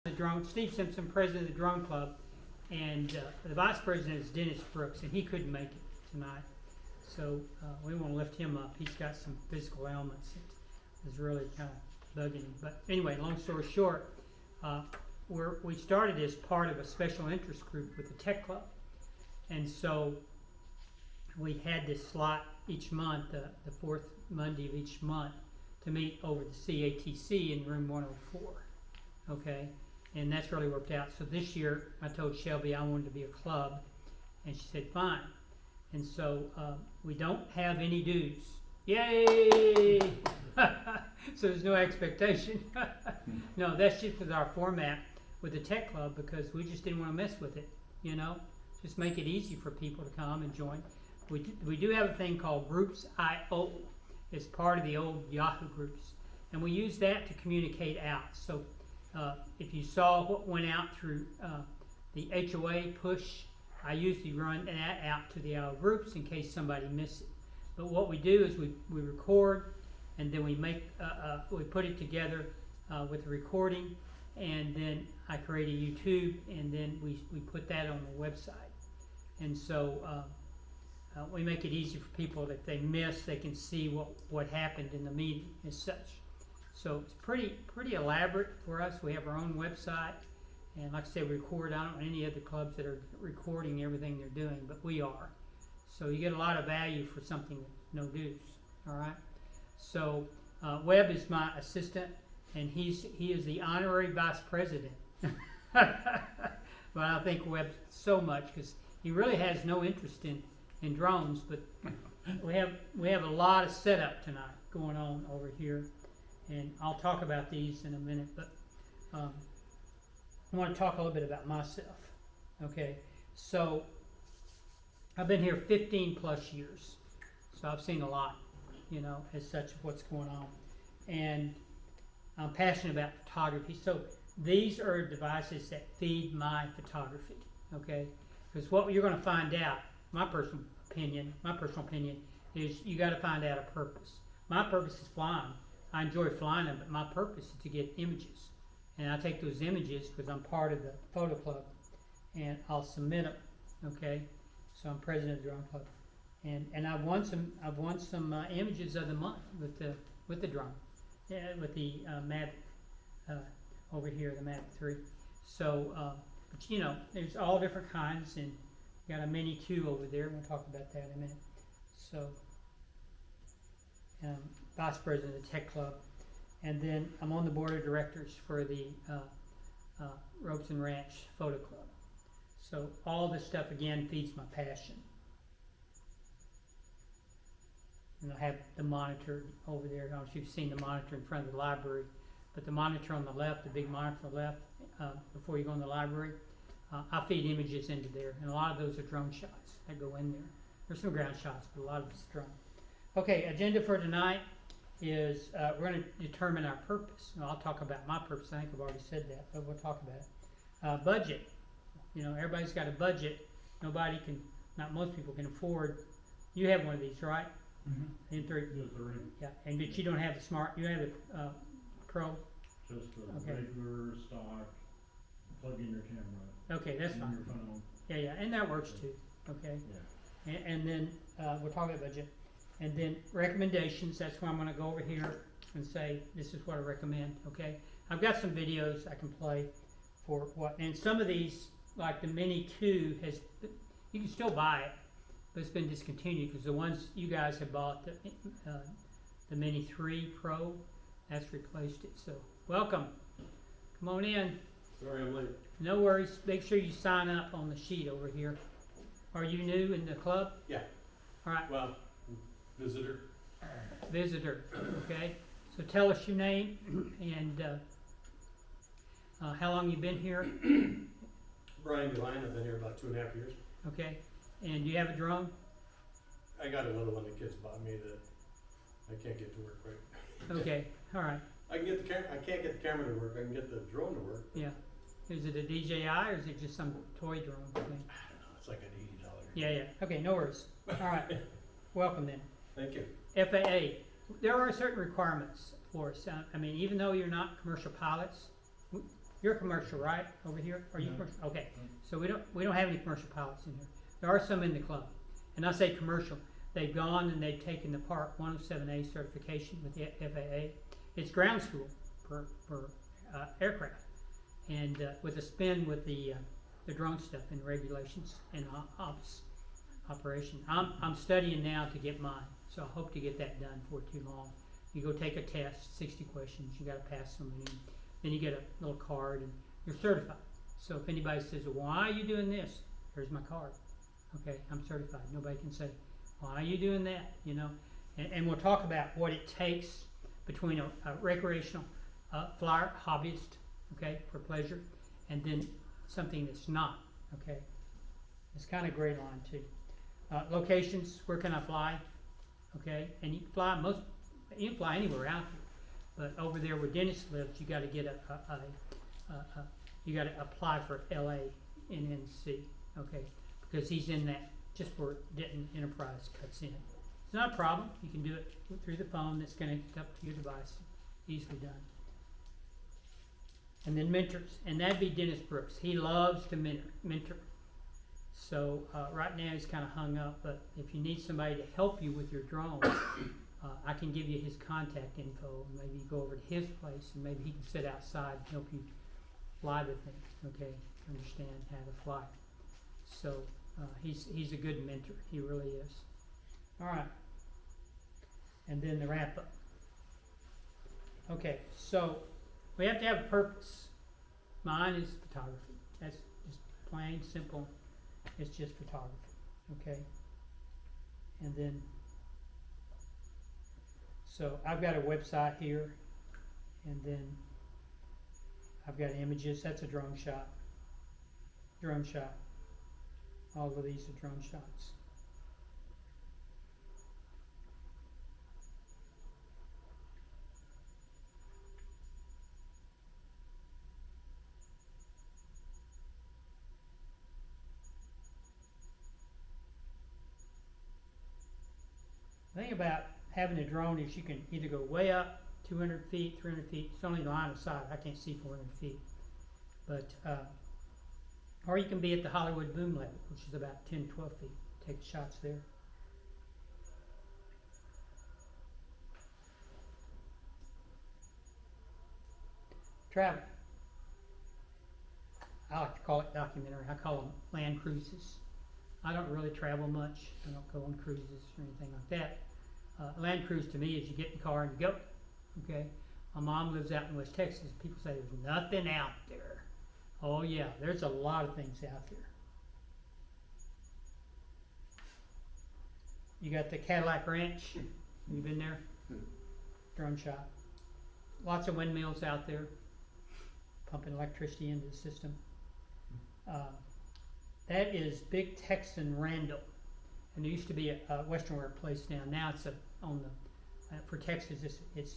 the drone, Steve Simpson, president of the drone club, and the vice president is Dennis Brooks, and he couldn't make it tonight. So we want to lift him up. He's got some physical ailments that is really kind of bugging him. But anyway, long story short, we started as part of a special interest group with the tech club, and so we had this slot each month, the fourth Monday of each month, to meet over the CATC in room 104. Okay, and that's really worked out. So this year I told Shelby I wanted to be a club, and she said fine. And so we don't have any dues. Yay! So there's no expectation. No, that's just with our format with the tech club, because we just didn't want to mess with it, you know, just make it easy for people to come and join. We do have a thing called Groups.io. It's part of the old Yahoo groups, and we use that to communicate out. So if you saw what went out through the HOA push, I usually run that out to the other groups in case somebody missed it. But what we do is we record, and then we make we put it together with the recording, and then I create a YouTube, and then we put that on the website. And so we make it easy for people that if they miss, they can see what happened in the meeting as such. So it's pretty elaborate for us. We have our own website, and like I said, we record. I don't know any other clubs that are recording everything they're doing, but we are. So you get a lot of value for something with no dues. All right. So Webb is my assistant, and he is the honorary vice president. But I think Webb so much because he really has no interest in drones. But we have a lot of setup tonight going on over here, and I'll talk about these in a minute. But I want to talk a little bit about myself. Okay, so I've been here 15 plus years, so I've seen a lot, you know, as such of what's going on, and I'm passionate about photography. So these are devices that feed my photography. Okay, because what you're going to find out, my personal opinion is you got to find out a purpose. My purpose is flying. I enjoy flying them, but my purpose is to get images. And I take those images because I'm part of the photo club, and I'll submit them. Okay, so I'm president of the drone club, and I've won some images of the month with the drone, with the Mavic over here, the Mavic 3. So, but you know, there's all different kinds, and got a Mini 2 over there. We'll talk about that in a minute. So, vice president of the tech club. And then I'm on the board of directors for the Ropes and Ranch Photo Club. So all this stuff, again, feeds my passion. And I have the monitor over there. I don't know if you've seen the monitor in front of the library, but the monitor on the left, the big monitor on the left, before you go in the library, I feed images into there. And a lot of those are drone shots that go in there. There's some ground shots, but a lot of it's drone. Okay, agenda for tonight is we're going to determine our purpose. Now, I'll talk about my purpose. I think I've already said that, but we'll talk about it. Budget. You know, everybody's got a budget. Nobody can, not most people can afford. You have one of these, right? Mm-hmm. M3. Yeah, and but you don't have the smart. You have the Pro. Just the regular stock. Plug in your camera. Okay, that's fine. Your phone. Yeah, and that works too. Okay. Yeah. And then we'll talk about budget. And then recommendations, that's where I'm going to go over here and say, this is what I recommend, okay? I've got some videos I can play for what, and some of these, like the Mini 2, you can still buy it, but it's been discontinued because the ones you guys have bought, the Mini 3 Pro, that's replaced it. So, welcome. Come on in. Sorry I'm late. No worries. Make sure you sign up on the sheet over here. Are you new in the club? Yeah. All right. Well, visitor. Visitor, okay? So tell us your name and how long you've been here, Brian Devine, I've been here about 2.5 years. okay? And you have a drone? I got another one the kids bought me that I can't get to work right. Okay, all right, I can get the camera. I can't get the camera to work. I can get the drone to work. yeah. Is it a DJI or is it just some toy drone thing? I don't know. It's like an $80. Yeah, okay, no worries. All right, welcome then. Thank you. FAA, there are certain requirements for us. I mean, even though you're not commercial pilots, You're commercial, right, over here? Are you No. commercial? Okay, so we don't have any commercial pilots in here. There are some in the club. And I say commercial, they've gone and they've taken the Part 107A certification with the FAA. It's ground school for aircraft. And with a spin with the drone stuff and regulations and ops operation. I'm studying now to get mine, so I hope to get that done before too long. You go take a test, 60 questions, you gotta pass so many, then you get a little card and you're certified. So if anybody says, well, why are you doing this? Here's my card. Okay, I'm certified. Nobody can say, why are you doing that? You know, and we'll talk about what it takes between a recreational flyer hobbyist, okay, for pleasure, and then something that's not, okay. It's kind of gray line too. Locations, where can I fly? Okay, and you can fly anywhere out here, but over there where Dennis lives, you got to get you got to apply for LA NNC, okay, because he's in that just where Denton Enterprise cuts in. It's not a problem. You can do it through the phone that's connected up to your device. Easily done. And then mentors, and that'd be Dennis Brooks. He loves to mentor. So right now he's kind of hung up, but if you need somebody to help you with your drone, I can give you his contact info, and maybe you go over to his place, and maybe he can sit outside and help you fly the thing, okay, understand how to fly. So he's a good mentor, he really is. All right, and then the wrap up. Okay, so we have to have a purpose. Mine is photography. That's just plain, simple. It's just photography, okay? And then, so I've got a website here, and then I've got images. That's a drone shot. Drone shot. All of these are drone shots. The thing about having a drone is you can either go way up, 200 feet, 300 feet. It's only line of sight. I can't see 400 feet. But, or you can be at the Hollywood boom level, which is about 10, 12 feet. Take shots there. Travel. I like to call it documentary. I call them land cruises. I don't really travel much. I don't go on cruises or anything like that. Land cruise to me is you get in the car and you go. Okay. My mom lives out in West Texas. People say there's nothing out there. Oh yeah, there's a lot of things out there. You got the Cadillac Ranch. Have you been there? Drone shot. Lots of windmills out there, pumping electricity into the system. That is Big Texan Randall, and there used to be a Western wear place down. Now it's on the for Texas. It's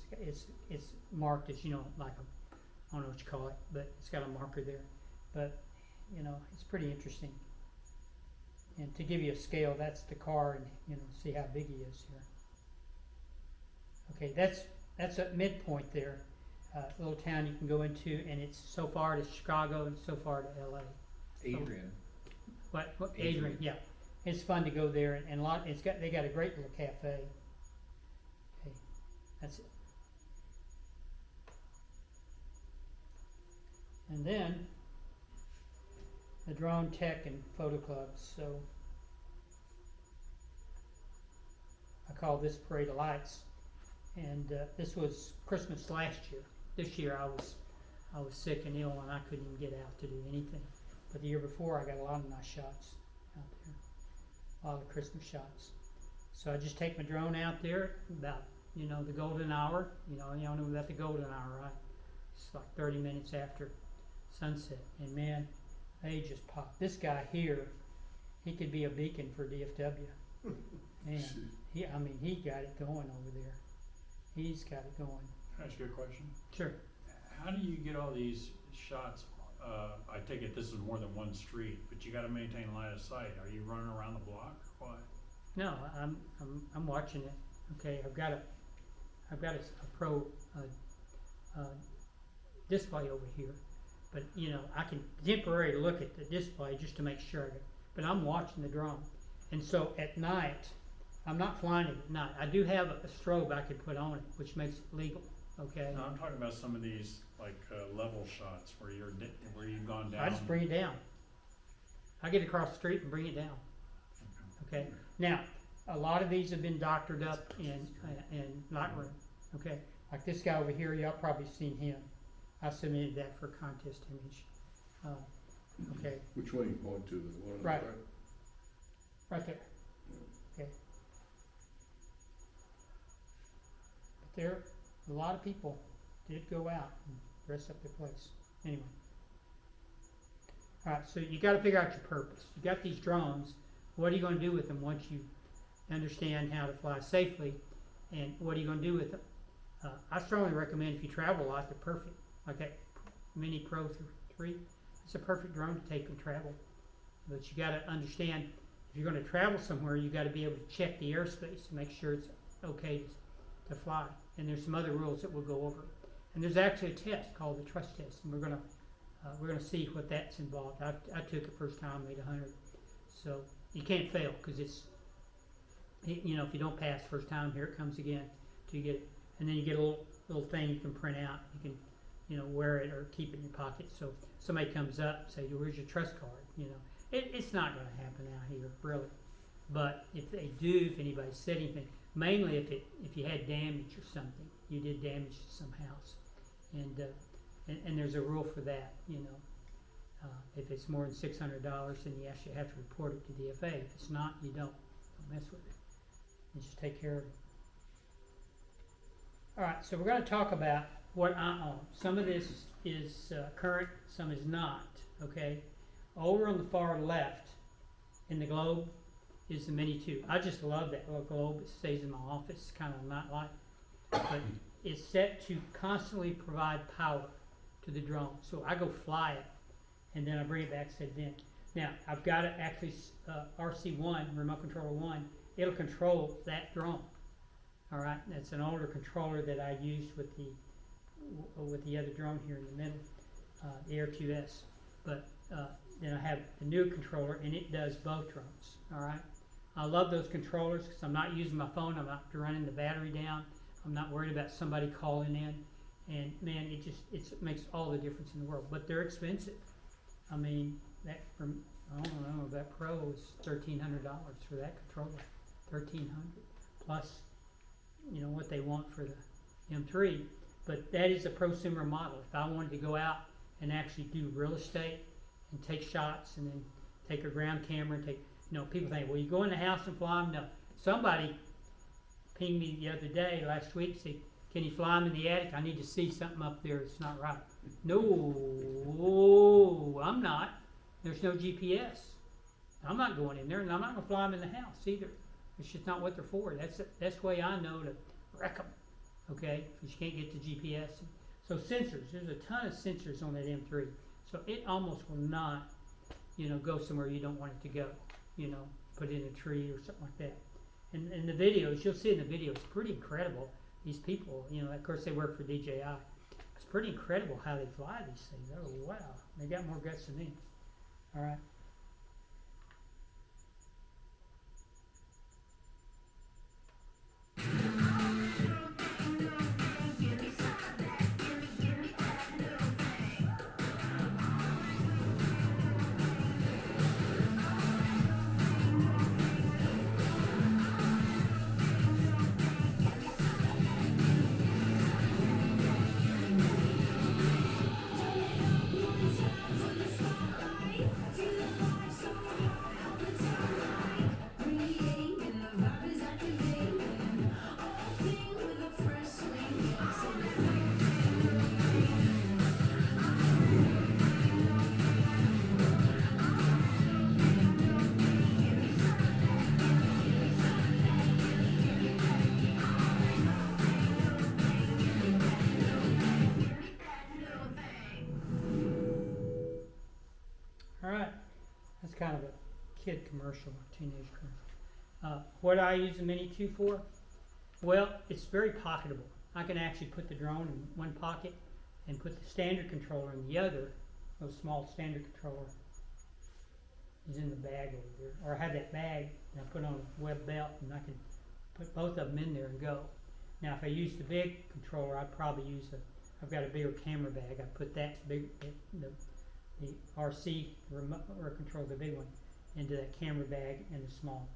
marked as, you know, like a, I don't know what you call it, but it's got a marker there. But you know, it's pretty interesting. And to give you a scale, that's the car, and you know, see how big he is here. Okay, that's a midpoint there. Little town you can go into, and it's so far to Chicago and so far to LA. Adrian. What Adrian, yeah. It's fun to go there, and they got a great little cafe. Okay, that's it. And then the drone tech and photo clubs. So I call this Parade of Lights, and this was Christmas last year. This year I was sick and ill, and I couldn't even get out to do anything. But the year before, I got a lot of nice shots out there, a lot of Christmas shots. So I just take my drone out there about, you know, the golden hour. You know about the golden hour, right? It's like 30 minutes after sunset, and man, they just pop. This guy here, he could be a beacon for DFW. Man, he got it going over there. He's got it going. Can I ask you a question? Sure. How do you get all these shots? I take it this is more than one street, but you got to maintain line of sight. Are you running around the block or what? No, I'm watching it. Okay, I've got a pro display over here, But, you know, I can temporarily look at the display just to make sure, but I'm watching the drone. And so at night, I'm not flying it at night. I do have a strobe I could put on it, which makes it legal, okay? No, I'm talking about some of these, like, level shots where where you've gone down. I just bring it down. I get across the street and bring it down, okay? Now, a lot of these have been doctored up in Lightroom, okay? Like this guy over here, y'all probably seen him. I submitted that for a contest image. Okay, Which one you point to, the one on the Right. right? right there. Okay. But there, a lot of people did go out and dress up their place. Anyway. Alright, so you gotta figure out your purpose. You got these drones, what are you gonna do with them once you understand how to fly safely, and what are you gonna do with them? I strongly recommend if you travel a lot, they're perfect. Like that Mini Pro 3, it's a perfect drone to take and travel. But you gotta understand, if you're gonna travel somewhere, you gotta be able to check the airspace and make sure it's okay to fly. And there's some other rules that we'll go over. And there's actually a test called the trust test, and we're gonna see what that's involved. I took it first time, made 100. So you can't fail, because you know, if you don't pass first time, here it comes again till you get it. And then you get a little thing you can print out. You can, you know, wear it or keep it in your pocket. So if somebody comes up and say, "Where's your trust card?" You know, it's not going to happen out here, really. But if they do, if anybody said anything, mainly if you had damage or something, you did damage to some house, and there's a rule for that. You know, if it's more than $600, then you actually have to report it to the FA. If it's not, you don't mess with it. You just take care of it. All right, so we're going to talk about what I own. Some of this is current, some is not, okay? Over on the far left in the globe is the Mini 2. I just love that little globe. It stays in my office. It's kind of not like, but it's set to constantly provide power to the drone. So I go fly it, and then I bring it back said then. Now, I've got it actually, RC1, Remote Controller 1, it'll control that drone. All right, that's an older controller that I used with the other drone here in the middle, the Air 2S. But then I have the new controller, and it does both drones. All right, I love those controllers because I'm not using my phone. I'm not running the battery down. I'm not worried about somebody calling in. And man, it makes all the difference in the world. But they're expensive. I mean, that from I don't know, that Pro is $1,300 for that controller, $1,300 plus. You know what they want for the M3, but that is a prosumer model. If I wanted to go out and actually do real estate and take shots and then take a ground camera and take, you know, people think, well, you go in the house and fly them? No. Somebody pinged me the other day, last week, said, can you fly them in the attic? I need to see something up there that's not right. No, I'm not. There's no GPS. I'm not going in there, and I'm not going to fly them in the house either. It's just not what they're for. That's the way I know to wreck them, okay? Because you can't get the GPS. So sensors, there's a ton of sensors on that M3. So it almost will not, you know, go somewhere you don't want it to go. You know, put it in a tree or something like that. And the videos, you'll see in the video, it's pretty incredible. These people, you know, of course they work for DJI. It's pretty incredible how they fly these things. Oh, wow. They got more guts than me. All right. Kind of a kid commercial, teenage commercial. What I use the Mini 2 for? Well, it's very pocketable. I can actually put the drone in one pocket and put the standard controller in the other little small standard controller is in the bag over there. Or I have that bag and I put on a web belt and I can put both of them in there and go. Now if I use the big controller, I'd probably use I've got a bigger camera bag. I put that big, the RC remote or control, the big one, into that camera bag and the small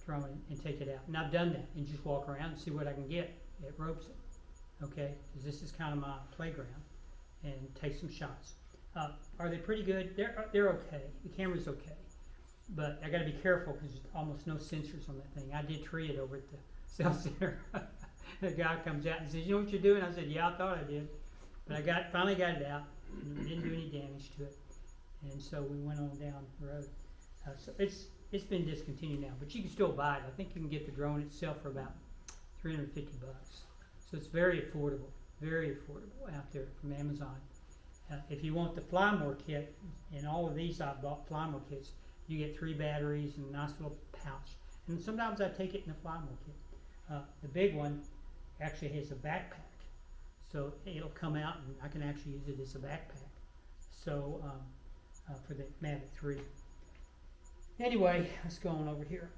drone and take it out. And I've done that and just walk around and see what I can get at Robeson. Okay, because this is kind of my playground, and take some shots. Are they pretty good? They're okay. The camera's okay, but I got to be careful because there's almost no sensors on that thing. I did tree it over at the cell center. The guy comes out and says, "You know what you're doing?" I said, "Yeah, I thought I did," but I finally got it out and it didn't do any damage to it. And so we went on down the road. So it's been discontinued now, but you can still buy it. I think you can get the drone itself for about $350. So it's very affordable out there from Amazon. If you want the Flymore kit, and all of these I bought Flymore kits, you get 3 batteries and a nice little pouch. And sometimes I take it in the Flymore kit. The big one actually has a backpack, so it'll come out and I can actually use it as a backpack. So for the Mavic 3. Anyway, let's go on over here.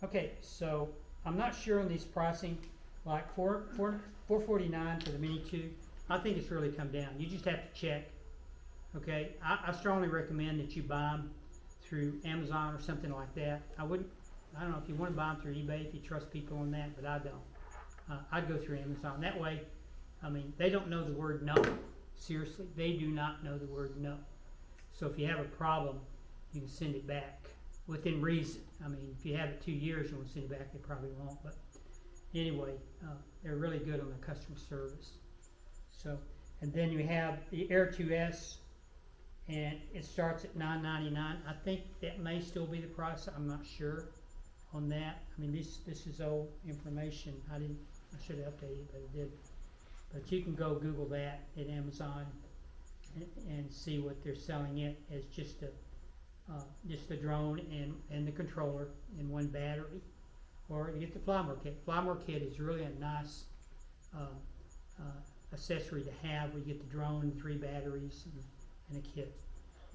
Okay, so I'm not sure on these pricing, like $449 for the Mini 2. I think it's really come down. You just have to check. Okay, I strongly recommend that you buy them through Amazon or something like that. I don't know if you want to buy them through eBay if you trust people on that, but I don't. I'd go through Amazon. That way, I mean, they don't know the word no. Seriously, they do not know the word no. So if you have a problem, you can send it back within reason. I mean, if you have it 2 years, you want to send it back, they probably won't. But anyway, they're really good on the customer service. So, and then you have the Air 2S, and it starts at $9.99. I think that may still be the price. I'm not sure on that. I mean, this is old information. I should have updated it, but I did. But you can go Google that at Amazon and see what they're selling it as just the drone and the controller and 1 battery. Or you get the Flymore kit. Flymore kit is really a nice accessory to have. We get the drone, 3 batteries, and a kit.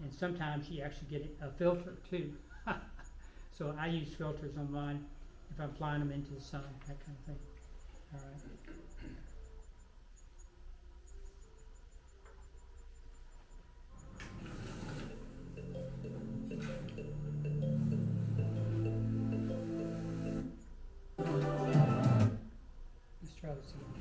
And sometimes you actually get a filter too. So I use filters on mine if I'm flying them into the sun, that kind of thing. All right. Let's try this again.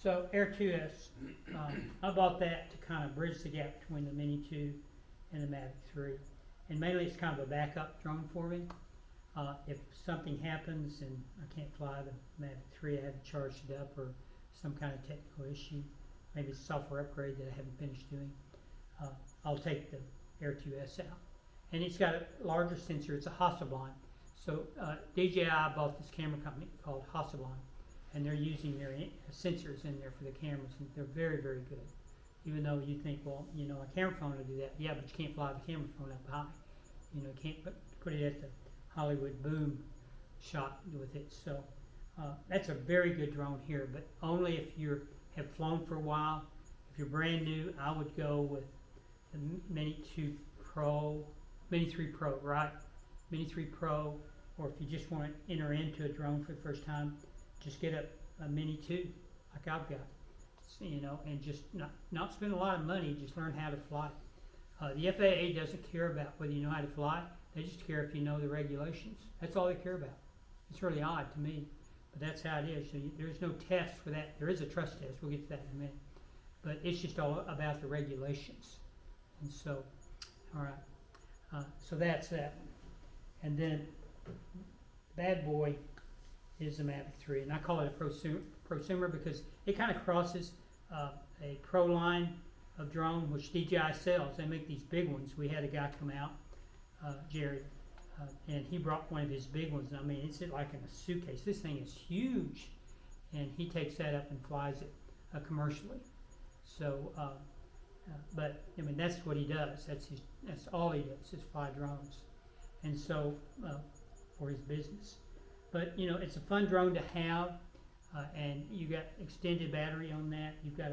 So Air 2S, I bought that to kind of bridge the gap between the Mini 2 and the Mavic 3. And mainly it's kind of a backup drone for me. If something happens and I can't fly the Mavic 3, I haven't charged it up or some kind of technical issue, maybe it's a software upgrade that I haven't finished doing, I'll take the Air 2S out. And it's got a larger sensor, it's a Hasselblad. So DJI bought this camera company called Hasselblad, and they're using their sensors in there for the cameras, and they're very, very good. Even though you think, well, you know, a camera phone will do that. Yeah, but you can't fly the camera phone up high. You know, you can't put it at the Hollywood boom shot with it. So that's a very good drone here, but only if you have flown for a while. If you're brand new, I would go with the Mini 2 Pro, Mini 3 Pro, right? Mini 3 Pro, or if you just want to enter into a drone for the first time, just get a Mini 2, like I've got, so, you know, and just not spend a lot of money, just learn how to fly. The FAA doesn't care about whether you know how to fly, they just care if you know the regulations. That's all they care about. It's really odd to me, but that's how it is. So there's no test for that. There is a trust test, we'll get to that in a minute, but it's just all about the regulations. And so, all right, so that's that one. And then, bad boy is the Mavic 3, and I call it a prosumer because it kind of crosses a pro line of drone, which DJI sells. They make these big ones. We had a guy come out, Jerry, and he brought one of his big ones. I mean, it's like in a suitcase. This thing is huge, and he takes that up and flies it commercially. So, but I mean, that's what he does. That's all he does is fly drones, and so for his business. But you know, it's a fun drone to have, and you got extended battery on that. You've got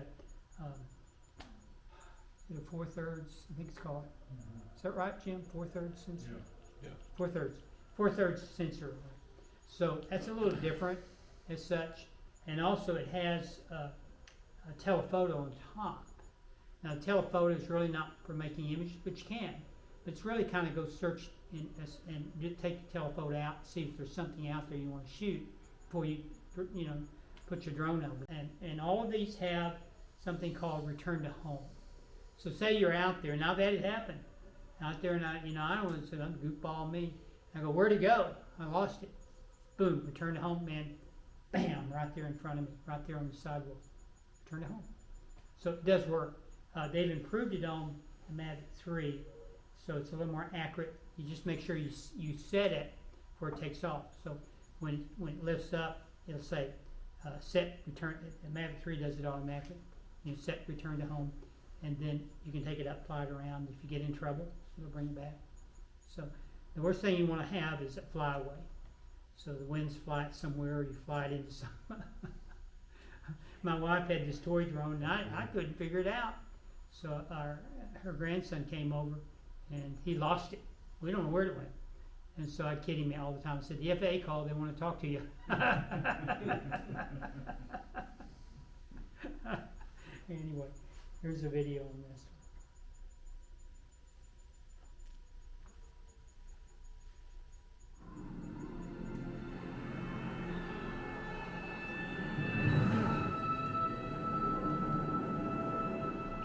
a 4/3, I think it's called. Is that right, Jim? 4/3 sensor. Yeah. 4/3 sensor. So that's a little different as such, and also it has a telephoto on top. Now, telephoto is really not for making images, but you can. But it's really kind of go search and take the telephoto out, see if there's something out there you want to shoot before you know, put your drone over. And all of these have something called return to home. So say you're out there, and I've had it happen. Out there, and I don't want to say, I'm goofball me. I go, where'd it go? I lost it. Boom, return to home, man. Bam, right there in front of me, right there on the sidewalk. Return to home. So it does work. They've improved it on the Mavic 3, so it's a little more accurate. You just make sure you set it before it takes off. So when it lifts up, it'll say set return. The Mavic 3 does it automatically. You set return to home, and then you can take it up, fly it around. If you get in trouble, it'll bring it back. So the worst thing you want to have is a flyaway. So the winds fly it somewhere, or you fly it into some. My wife had this toy drone, and I couldn't figure it out. So her grandson came over, and he lost it. We don't know where it went. And so I kid him all the time. I said, the FAA called, they want to talk to you. Anyway, here's a video on this.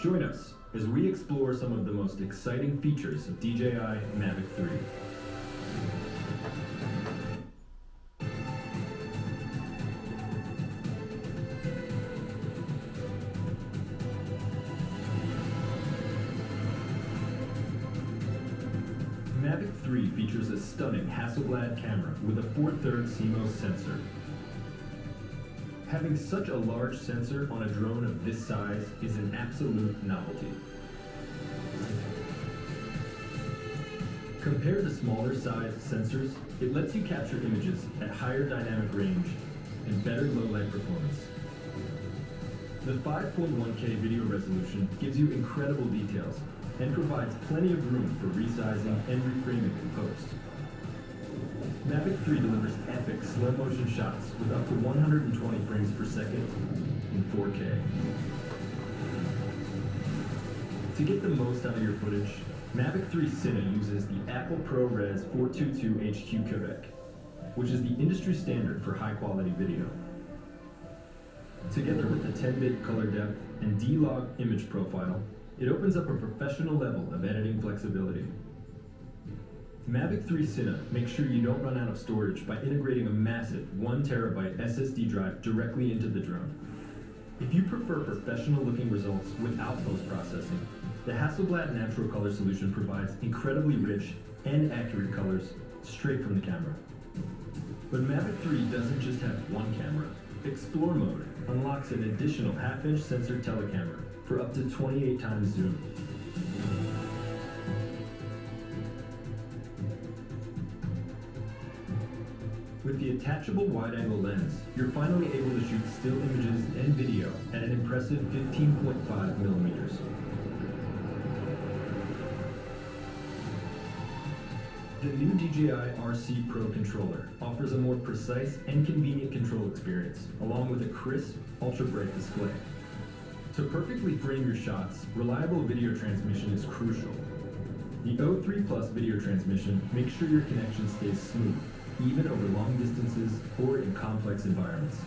Join us as we explore some of the most exciting features of DJI Mavic 3. Mavic 3 features a stunning Hasselblad camera with a 4/3 CMOS sensor. Having such a large sensor on a drone of this size is an absolute novelty. Compared to smaller sized sensors, it lets you capture images at higher dynamic range and better low light performance. The 5.1K video resolution gives you incredible details and provides plenty of room for resizing and reframing in post. Mavic 3 delivers epic slow motion shots with up to 120 frames per second in 4K. To get the most out of your footage, Mavic 3 Cine uses the Apple ProRes 422 HQ codec, which is the industry standard for high quality video. Together with the 10-bit color depth and D-Log image profile, it opens up a professional level of editing flexibility. Mavic 3 Cine makes sure you don't run out of storage by integrating a massive 1TB SSD drive directly into the drone. If you prefer professional-looking results without post-processing, the Hasselblad Natural Color solution provides incredibly rich and accurate colors straight from the camera. But Mavic 3 doesn't just have one camera. Explore mode unlocks an additional half-inch sensor telecamera for up to 28 times zoom. With the attachable wide-angle lens, you're finally able to shoot still images and video at an impressive 15.5 millimeters. The new DJI RC Pro controller offers a more precise and convenient control experience, along with a crisp, ultra-bright display. To perfectly frame your shots, reliable video transmission is crucial. The O3 Plus video transmission makes sure your connection stays smooth, even over long distances or in complex environments.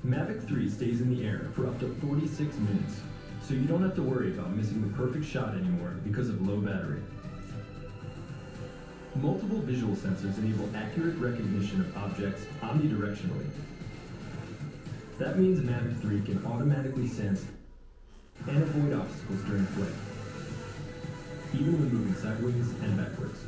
Mavic 3 stays in the air for up to 46 minutes, so you don't have to worry about missing the perfect shot anymore because of low battery. Multiple visual sensors enable accurate recognition of objects omnidirectionally. That means Mavic 3 can automatically sense and avoid obstacles during flight, even when moving sideways and backwards.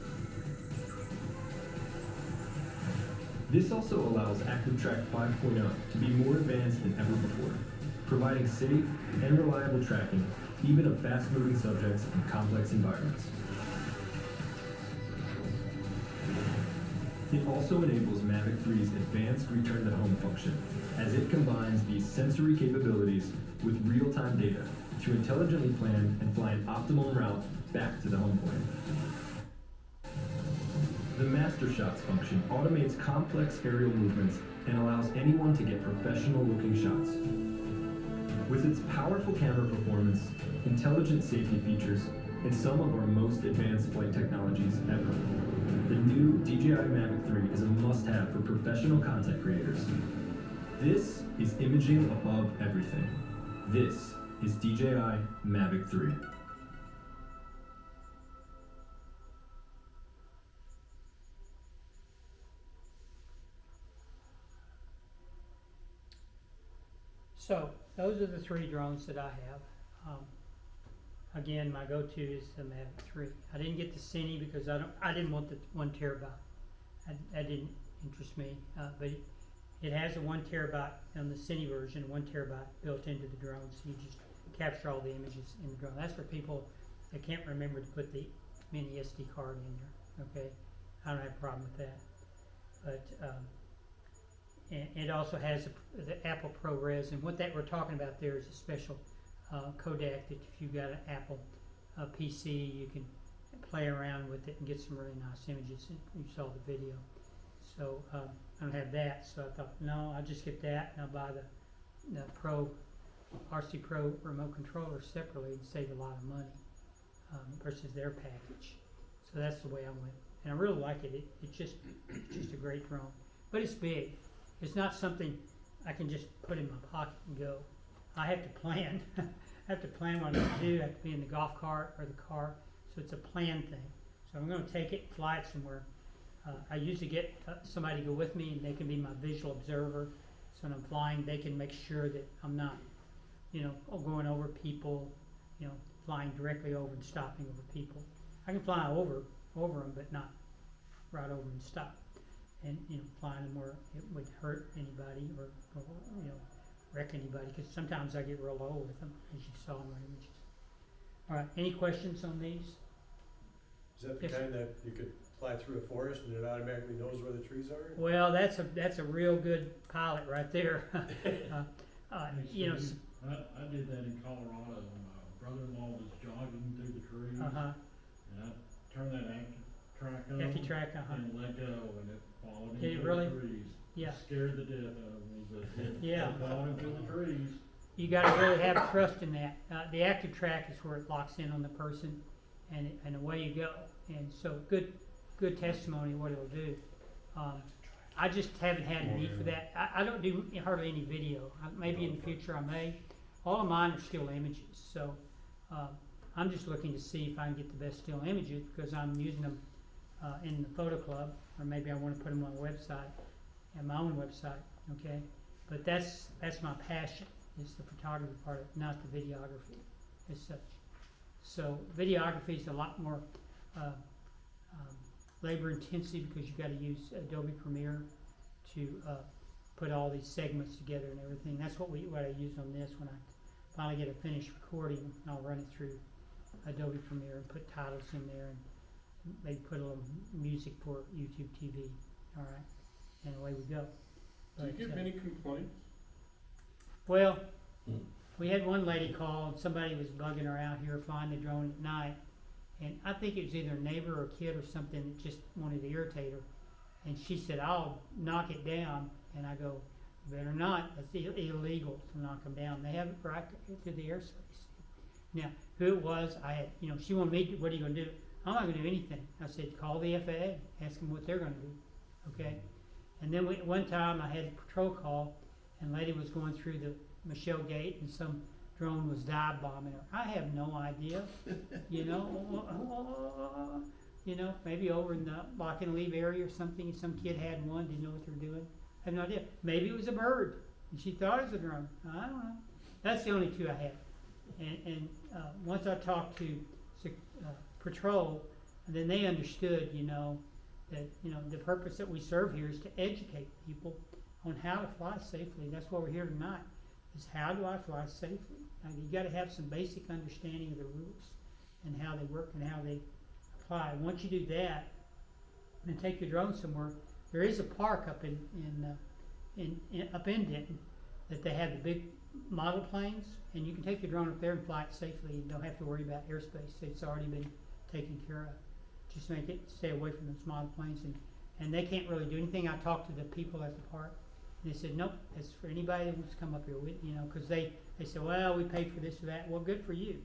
This also allows ActiveTrack 5.0 to be more advanced than ever before, providing safe and reliable tracking even of fast-moving subjects in complex environments. It also enables Mavic 3's advanced return-to-home function, as it combines these sensory capabilities with real-time data to intelligently plan and fly an optimal route back to the home point. The Master Shots function automates complex aerial movements and allows anyone to get professional-looking shots. With its powerful camera performance, intelligent safety features, and some of our most advanced flight technologies ever, the new DJI Mavic 3 is a must-have for professional content creators. This is imaging above everything. This is DJI Mavic 3. So, those are the 3 drones that I have. Again, my go-to is the Mavic 3. I didn't get the Cine because I didn't want the 1 terabyte. That didn't interest me. But it has a 1 terabyte on the Cine version, 1 terabyte built into the drone, so you just capture all the images in the drone. That's for people that can't remember to put the mini SD card in there. Okay, I don't have a problem with that. But and it also has the Apple ProRes, and what that we're talking about there is a special codec that if you've got an Apple PC, you can play around with it and get some really nice images. You saw the video. So I don't have that, so I thought, no, I'll just get that and I'll buy the RC Pro remote controller separately and save a lot of money versus their package. So that's the way I went. And I really like it. It's just a great drone. But it's big. It's not something I can just put in my pocket and go. I have to plan. I have to plan what I'm going to do. I have to be in the golf cart or the car. So it's a plan thing. So I'm going to take it, fly it somewhere. I usually get somebody to go with me, and they can be my visual observer. So when I'm flying, they can make sure that I'm not, going over people, flying directly over and stopping over people. I can fly over them, but not right over and stop. And flying them where it would hurt anybody or wreck anybody, because sometimes I get real low with them, as you saw in my images. All right, any questions on these? Is that the Yes. kind that you could fly through a forest and it automatically knows where the trees are? Well, that's a real good pilot right there. I did that in Colorado. My brother-in-law was jogging through the trees, and I turned that track on ActiveTrack, and let go, and it followed him Did it through really? the trees. Yeah. Scared the death out of me, but it Yeah. followed him through the trees. You got to really have trust in that. The ActiveTrack is where it locks in on the person, and away you go. And so good testimony of what it'll do. I just haven't had a Oh, need for yeah. that. I don't do hardly any video. Maybe in the future I may. All of mine are still images, so I'm just looking to see if I can get the best still images because I'm using them in the photo club, or maybe I want to put them on a website, and my own website. Okay, but that's my passion. Is the photography part of it, not the videography as such. So videography is a lot more labor intensive because you've got to use Adobe Premiere to put all these segments together and everything. That's what I use on this. When I finally get a finished recording, I'll run it through Adobe Premiere and put titles in there and maybe put a little music for YouTube TV. All right, and away we go. Do you But, get many complaints? well, we had one lady call and somebody was bugging her out here flying the drone at night. And I think it was either a neighbor or a kid or something that just wanted to irritate her. And she said, I'll knock it down. And I go, you better not. That's illegal to knock them down. They have it right to the airspace. Now, who it was, I had, she wanted me to, what are you going to do? I'm not going to do anything. I said, call the FAA. Ask them what they're going to do. Okay? And then one time I had a patrol call and a lady was going through the Michelle Gate and some drone was dive bombing her. I have no idea, maybe over in the lock and leave area or something. Some kid had one, didn't know what they were doing. I have no idea. Maybe it was a bird and she thought it was a drone. I don't know. That's the only two I had. And once I talked to patrol, and then they understood, that the purpose that we serve here is to educate people on how to fly safely. That's why we're here tonight. Is how do I fly safely? Now, you got to have some basic understanding of the rules and how they work and how they apply. Once you do that, and take your drone somewhere, there is a park up in Denton that they have the big model planes, and you can take your drone up there and fly it safely. You don't have to worry about airspace. It's already been taken care of. Just make it stay away from those model planes, and they can't really do anything. I talked to the people at the park. And they said, nope, that's for anybody that wants to come up here with, because they said, well, we paid for this or that. Well, good for you.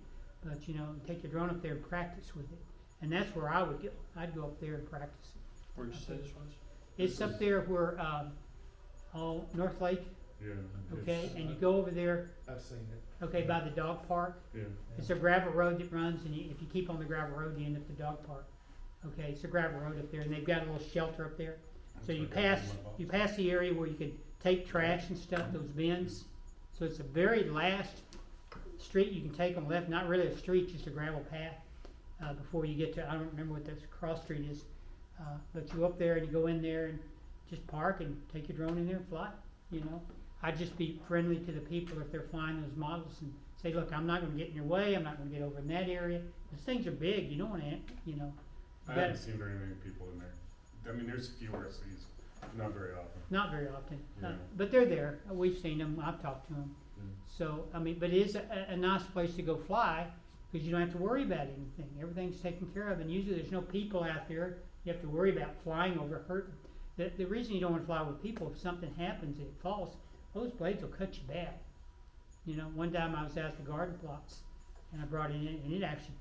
But, take your drone up there and practice with it. And that's where I would go. I'd go up there and practice it. Where'd you say this was? It's up there where, North Lake, Yeah. okay? And you go over there, I've seen it. okay, by the dog park. Yeah. It's a gravel road that runs, and if you keep on the gravel road, you end up at the dog park. Okay, it's a gravel road up there, and they've got a little shelter up there. So you pass the area where you could take trash and stuff, those bins. So it's the very last street you can take on the left, not really a street, just a gravel path, before you get to, I don't remember what that cross street is, but you go up there and you go in there and just park and take your drone in there and fly, I'd just be friendly to the people if they're flying those models and say, look, I'm not going to get in your way, I'm not going to get over in that area. Those things are big, you don't want to, I haven't seen very many people in there. I mean, there's a few RCs, not very often. Not very often, Yeah. but they're there. We've seen them. I've talked to them. Mm. So but it is a nice place to go fly because you don't have to worry about anything. Everything's taken care of, and usually there's no people out there you have to worry about flying over hurting. The reason you don't want to fly with people, if something happens and it falls, those blades will cut you bad. One time I was out at the garden plots and I brought it in and it actually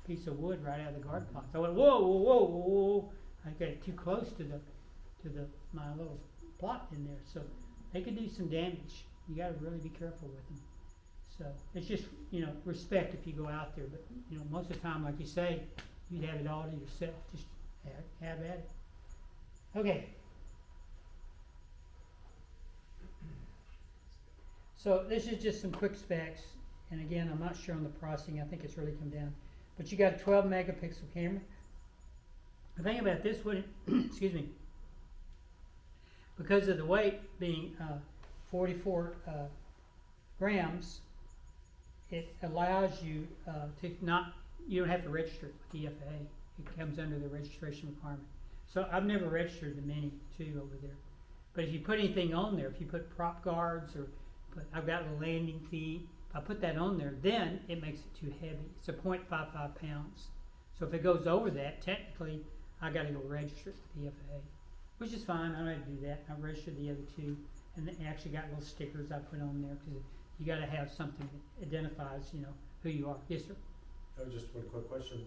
piece of wood right out of the garden plots. I went whoa, whoa, whoa, whoa, whoa. I got it too close to my little plot in there, so they could do some damage. You got to really be careful with them. So it's just respect if you go out there, but most of the time, like you say, you'd have it all to yourself. Just have at it. Okay. So this is just some quick specs, and again, I'm not sure on the pricing. I think it's really come down, but you got a 12 megapixel camera. The thing about this one, excuse me, because of the weight being 44 grams, it allows you you don't have to register it with the FAA. It comes under the registration requirement. So I've never registered the Mini 2 over there. But if you put anything on there, if you put prop guards or I've got a landing feet, if I put that on there, then it makes it too heavy. It's a 0.55 pounds. So if it goes over that, technically, I got to go register it with the FAA, which is fine. I don't have to do that. I registered the other two, and they actually got little stickers I put on there because you got to have something that identifies, who you are. Yes, sir. I have just one quick question.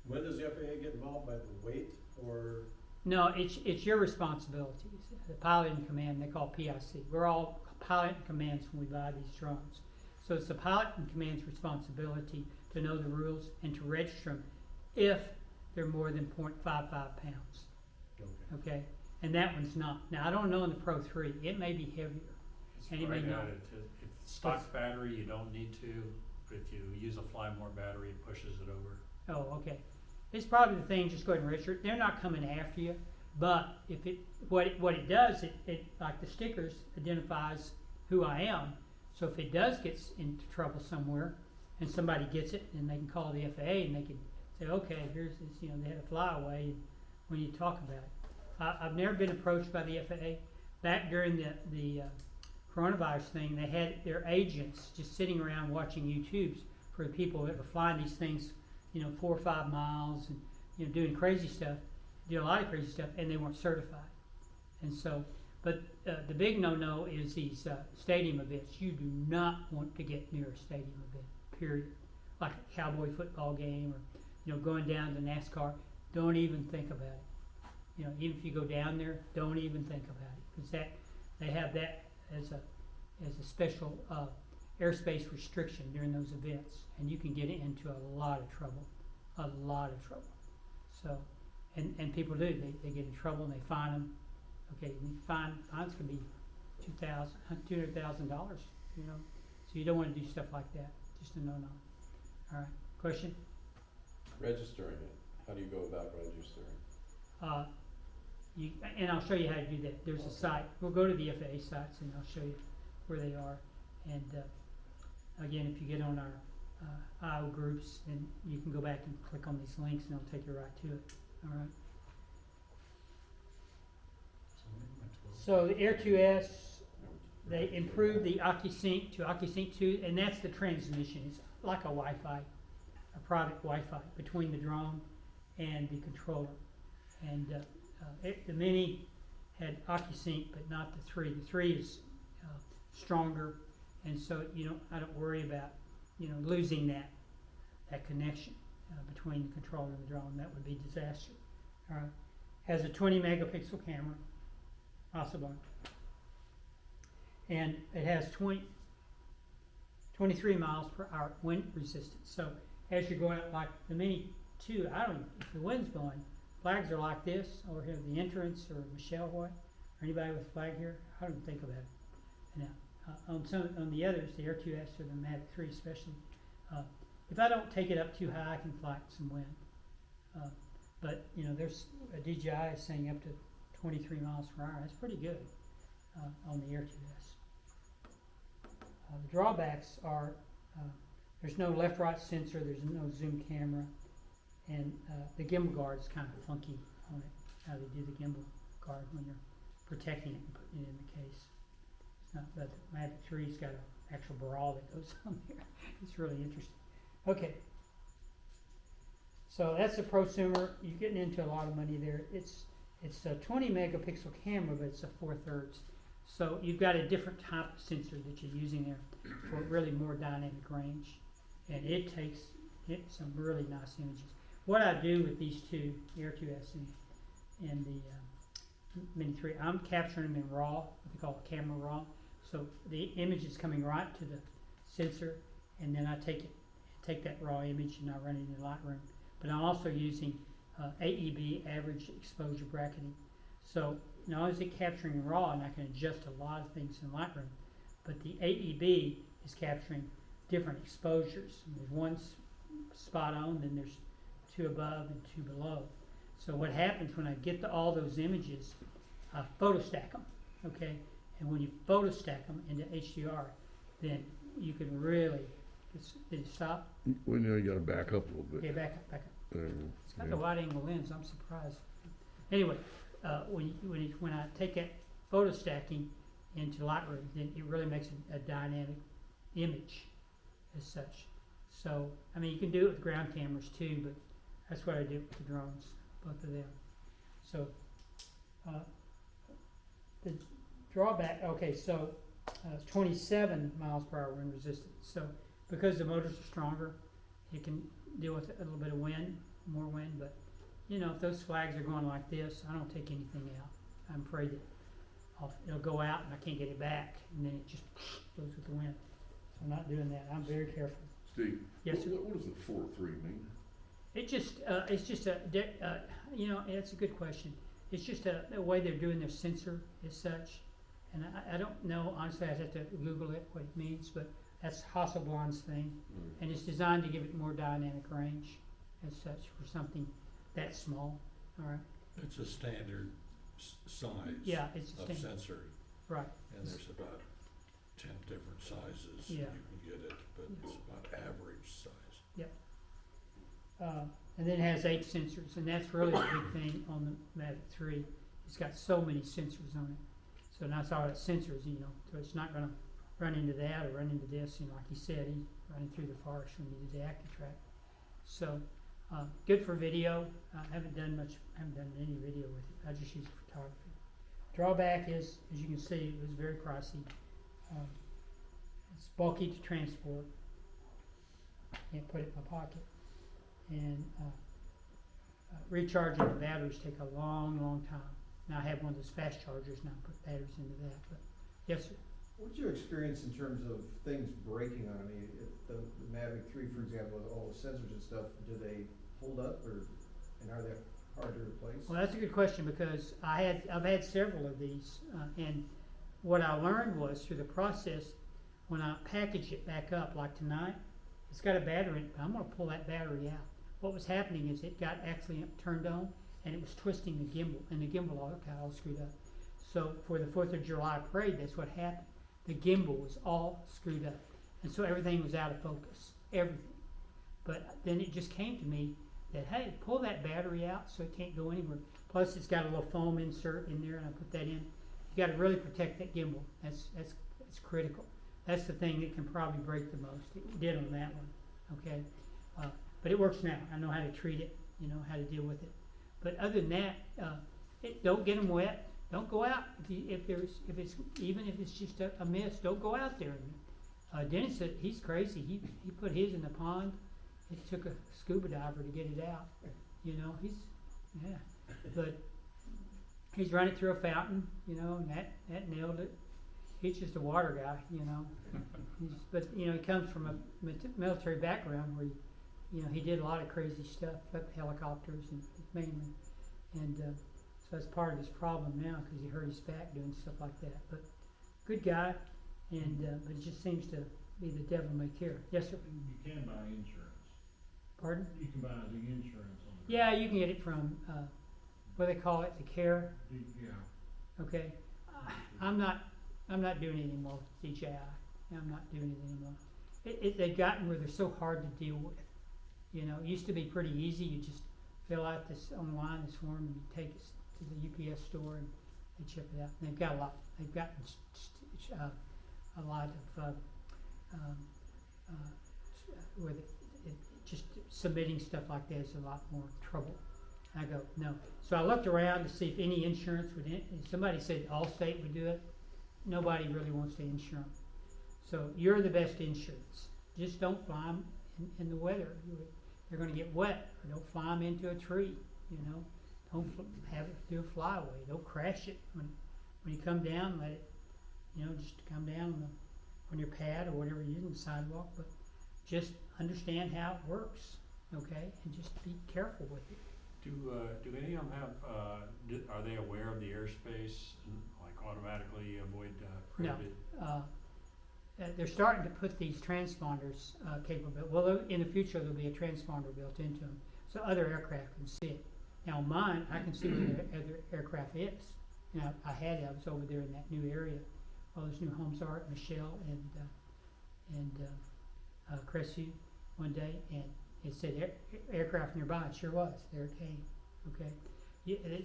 When does the FAA get involved, by the weight or No, it's your responsibility. The pilot in command, they call PIC. We're all pilot in commands when we buy these drones. So it's the pilot in command's responsibility to know the rules and to register them if they're more than 0.55 pounds. Okay. Okay? And that one's not. Now, I don't know in the Pro 3. It may be heavier. It's And it may right not. at it. If it's stock battery, you don't need to, but if you use a Flymore battery, it pushes it over. Oh, okay. It's probably the thing, just go ahead and register it. They're not coming after you, but if it, what it does, it, like the stickers, identifies who I am. So if it does get into trouble somewhere, and somebody gets it, then they can call the FAA and they can say, okay, here's this, you know, they had a flyaway when you talk about it. I've never been approached by the FAA. Back during the coronavirus thing, they had their agents just sitting around watching YouTubes for the people that were flying these things, you know, 4 or 5 miles and, you know, doing crazy stuff, do a lot of crazy stuff, and they weren't certified. And so, but the big no-no is these stadium events. You do not want to get near a stadium event, period. Like a Cowboy football game or, you know, going down to NASCAR. Don't even think about it. You know, even if you go down there, don't even think about it. Because that, they have that as a special airspace restriction during those events. And you can get into a lot of trouble. A lot of trouble. So, and people do. They get in trouble and they fine them. Okay, fines can be $200,000, you know. So you don't want to do stuff like that. Just a no-no. All right. Question? Registering it, how do you go about registering? And I'll show you how to do that. There's a site. We'll go to the FAA sites and I'll show you where they are. And again, if you get on our IO groups, then you can go back and click on these links and it'll take you right to it. All right. So the Air 2S, they improved the OcuSync to OcuSync 2, and that's the transmission. It's like a Wi-Fi, a private Wi-Fi between the drone and the controller. And the Mini had OcuSync, but not the 3. The 3 is stronger, and so I don't worry about losing that connection between the controller and the drone. That would be disaster. All right. Has a 20 megapixel camera. Possible. And it has 23 miles per hour wind resistance. So as you go out, like the Mini 2, if the wind's blowing, flags are like this, or here the entrance, or Michelle White, or anybody with a flag here, I don't think about it. Now, on the others, the Air 2S or the Mavic 3 especially, if I don't take it up too high, I can fly it some wind. But there's a DJI is saying up to 23 miles per hour. That's pretty good on the Air 2S. The drawbacks are there's no left-right sensor, there's no zoom camera, and the gimbal guard is kind of funky on it, how they do the gimbal guard when you're protecting it and putting it in the case. It's not, but the Mavic 3's got an actual barrel that goes on there. It's really interesting. Okay. So that's a prosumer. You're getting into a lot of money there. It's a 20 megapixel camera, but it's a 4/3. So you've got a different type of sensor that you're using there for really more dynamic range. And it takes some really nice images. What I do with these two, the Air 2S and the Mini 3, I'm capturing them in RAW, what they call camera RAW. So the image is coming right to the sensor, and then I take that RAW image and I run it in Lightroom. But I'm also using AEB, average exposure bracketing. So not only is it capturing RAW, and I can adjust a lot of things in Lightroom, but the AEB is capturing different exposures. And there's one spot on, then there's 2 above and 2 below. So what happens when I get all those images, I photo stack them, okay? And when you photo stack them into HDR, then you can really, did it stop? Well, you gotta back up a little bit. Okay, back up, back up. It's got Yeah. the wide angle lens, I'm surprised. Anyway, when I take that photo stacking into Lightroom, then it really makes a dynamic image as such. So, I mean, you can do it with ground cameras too, but that's what I do with the drones, both of them. So, the drawback, okay, so 27 miles per hour wind resistance. So, because the motors are stronger, it can deal with a little bit of wind, more wind, but you know, if those flags are going like this, I don't take anything out. I'm afraid that it'll go out and I can't get it back, and then it just goes with the wind. So I'm not doing that. I'm very careful. Steve, Yes, sir. what does the 4-3 mean? It's just you know, it's a good question. It's just a way they're doing their sensor as such. And I don't know, honestly, I'd have to Google it, what it means, but that's Hasselblad's thing. And it's designed to give it more dynamic range as such for something that small, all right? It's a standard size. Yeah, it's a Of standard, sensor, right. and there's about 10 different sizes Yeah. you can get it, but it's about average size. And then it has 8 sensors, and that's really the big thing on the Mavic 3. It's got so many sensors on it. So that's all its sensors, you know, so it's not gonna run into that or run into this, you know, like he said, he's running through the forest when he did the AccuTrack. So, good for video. I haven't done any video with it. I just use it for photography. Drawback is, as you can see, it was very pricey. It's bulky to transport. Can't put it in my pocket. And recharging the batteries take a long, long time. Now I have one of those fast chargers and I put batteries into that, but yes, sir. What's your experience in terms of things breaking on it? I mean, if the Mavic 3, for example, with all the sensors and stuff, do they hold up and are they hard to replace? Well, that's a good question because I've had several of these, and what I learned was through the process, when I package it back up, like tonight, it's got a battery in it, but I'm gonna pull that battery out. What was happening is it got actually turned on and it was twisting the gimbal, and the gimbal got all screwed up. So for the 4th of July parade, that's what happened. The gimbal was all screwed up, and so everything was out of focus, everything. But then it just came to me that, hey, pull that battery out so it can't go anywhere. Plus it's got a little foam insert in there, and I put that in. You gotta really protect that gimbal. That's critical. That's the thing that can probably break the most. It did on that one, okay? But it works now. I know how to treat it, you know, how to deal with it. But other than that, don't get them wet. Don't go out if it's just a mist. Don't go out there. Dennis said he's crazy. He put his in the pond. It took a scuba diver to get it out. You know, but he's running through a fountain. You know, and that nailed it. He's just a water guy. You know, but you know he comes from a military background where he did a lot of crazy stuff, flipped helicopters and mainly, and so that's part of his problem now because he hurt his back doing stuff like that. But good guy, and but it just seems to be the devil may care. Yes, sir. You can buy insurance. Pardon? You can buy the insurance on it. Yeah, you can get it from what do they call it, the CARE. Yeah. Okay, I'm not doing it anymore with DJI. I'm not doing it anymore. They've gotten where they're so hard to deal with. You know, it used to be pretty easy. You just fill out this online, this form, and you take it to the UPS store and they ship it out. And they've got a lot. They've gotten a lot of where just submitting stuff like that is a lot more trouble. I go, no. So I looked around to see if any insurance would. Somebody said Allstate would do it. Nobody really wants to insure them. So you're the best insurance. Just don't fly them in the weather. They're going to get wet. Or don't fly them into a tree. You know, don't have it do a flyaway. Don't crash it when you come down. Let it, just come down on your pad or whatever you're using, the sidewalk. But just understand how it works, okay, and just be careful with it. Do any of them have? Are they aware of the airspace and like automatically avoid prohibited? No. They're starting to put these transponders capable. Well, in the future there'll be a transponder built into them, so other aircraft can see it. Now mine, I can see where the other aircraft is. Now I was over there in that new area. All those new homes are at Michelle and Crestview one day, and it said aircraft nearby. It sure was. There it came. Okay.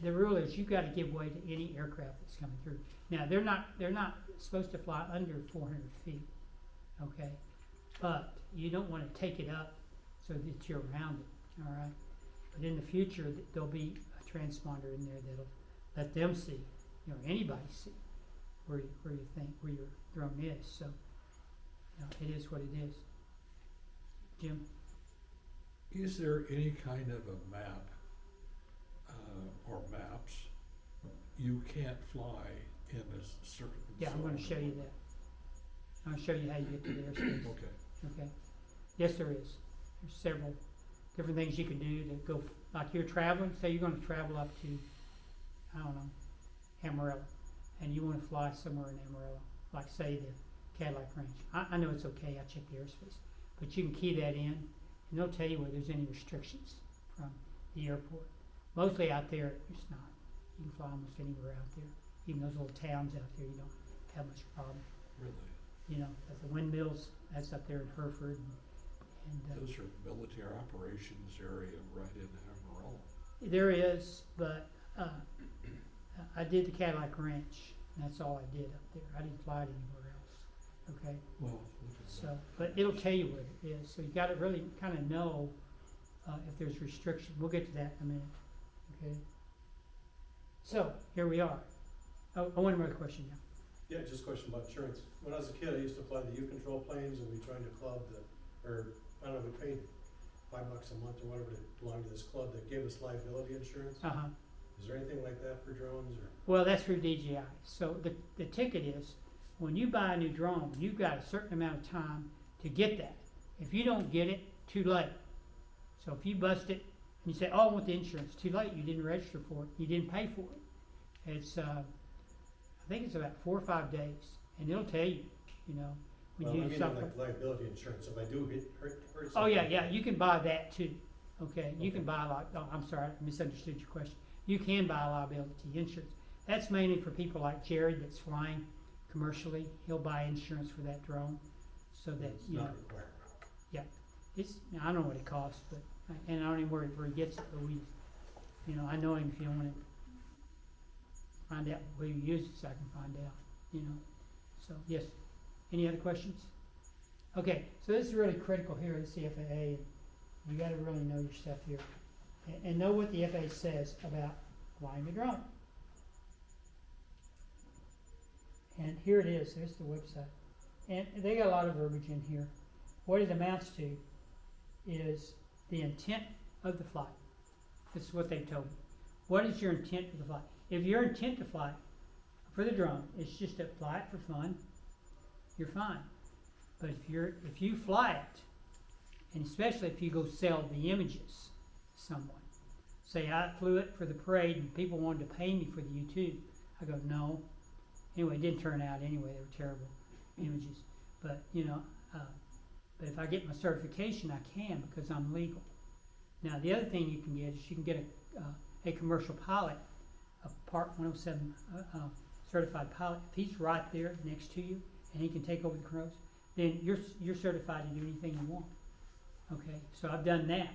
The rule is you got to give way to any aircraft that's coming through. Now they're not supposed to fly under 400 feet. Okay, but you don't want to take it up so that you're around it. All right. But in the future, there'll be a transponder in there that'll let them see, anybody see where your drone is. So, it is what it is. Jim? Is there any kind of a map or maps, you can't fly in a certain zone. Yeah, I'm gonna show you that. I'm gonna show you how you get to the airspace. Okay. Okay, yes, there is. There's several different things you can do to go, like you're traveling, say you're gonna travel up to, I don't know, Amarillo, and you wanna fly somewhere in Amarillo, like say the Cadillac Range. I know it's okay, I checked the airspace, but you can key that in, and they'll tell you whether there's any restrictions from the airport. Mostly out there, it's not. You can fly almost anywhere out there. Even those little towns out there, you don't have much problem. Really? You know, at the windmills, that's up there in Hereford, and Those are military operations area right in Amarillo. there is, but I did the Cadillac Ranch, and that's all I did up there. I didn't fly it anywhere else. Okay, Well, look at so that. but it'll tell you what it is. So you got to really kind of know if there's restriction. We'll get to that in a minute. Okay. So here we are. Oh, one more question now. Yeah, just a question about insurance. When I was a kid, I used to fly the U-Control planes, and we joined a club that, or, I don't know, we paid $5 a month or whatever to belong to this club that gave us liability insurance. Is there anything like that for drones, or? Well, that's through DJI. So the ticket is, when you buy a new drone, you've got a certain amount of time to get that. If you don't get it, too late. So if you bust it, and you say, oh, I want the insurance, too late, you didn't register for it, you didn't pay for it. It's, I think it's about 4 or 5 days, and it'll tell you, you know, when Well, you I do mean, something. like liability insurance, if I do hurt something. Oh, yeah, you can buy that too. Okay, you can buy oh, I'm sorry, I misunderstood your question. You can buy liability insurance. That's mainly for people like Jared that's flying commercially. He'll buy insurance for that drone, so that, It's you know, not required. it's, I don't know what it costs, but, and I don't even worry where he gets it, but we, you know, I know him if you want to find out where he uses it, so I can find out, you know. So, yes, any other questions? Okay, so this is really critical here at the FAA, and you gotta really know your stuff here. And know what the FAA says about flying a drone. And here it is, there's the website. And they got a lot of verbiage in here. What it amounts to is the intent of the flight. This is what they told me. What is your intent for the flight? If your intent to fly for the drone is just to fly it for fun, you're fine. But if you fly it, and especially if you go sell the images to someone, say I flew it for the parade and people wanted to pay me for the YouTube, I go, no. Anyway, it didn't turn out anyway, they were terrible images. But, you know, but if I get my certification, I can, because I'm legal. Now, the other thing you can get is you can get a commercial pilot, a Part 107 certified pilot. If he's right there next to you and he can take over the controls, then you're certified to do anything you want. Okay, so I've done that,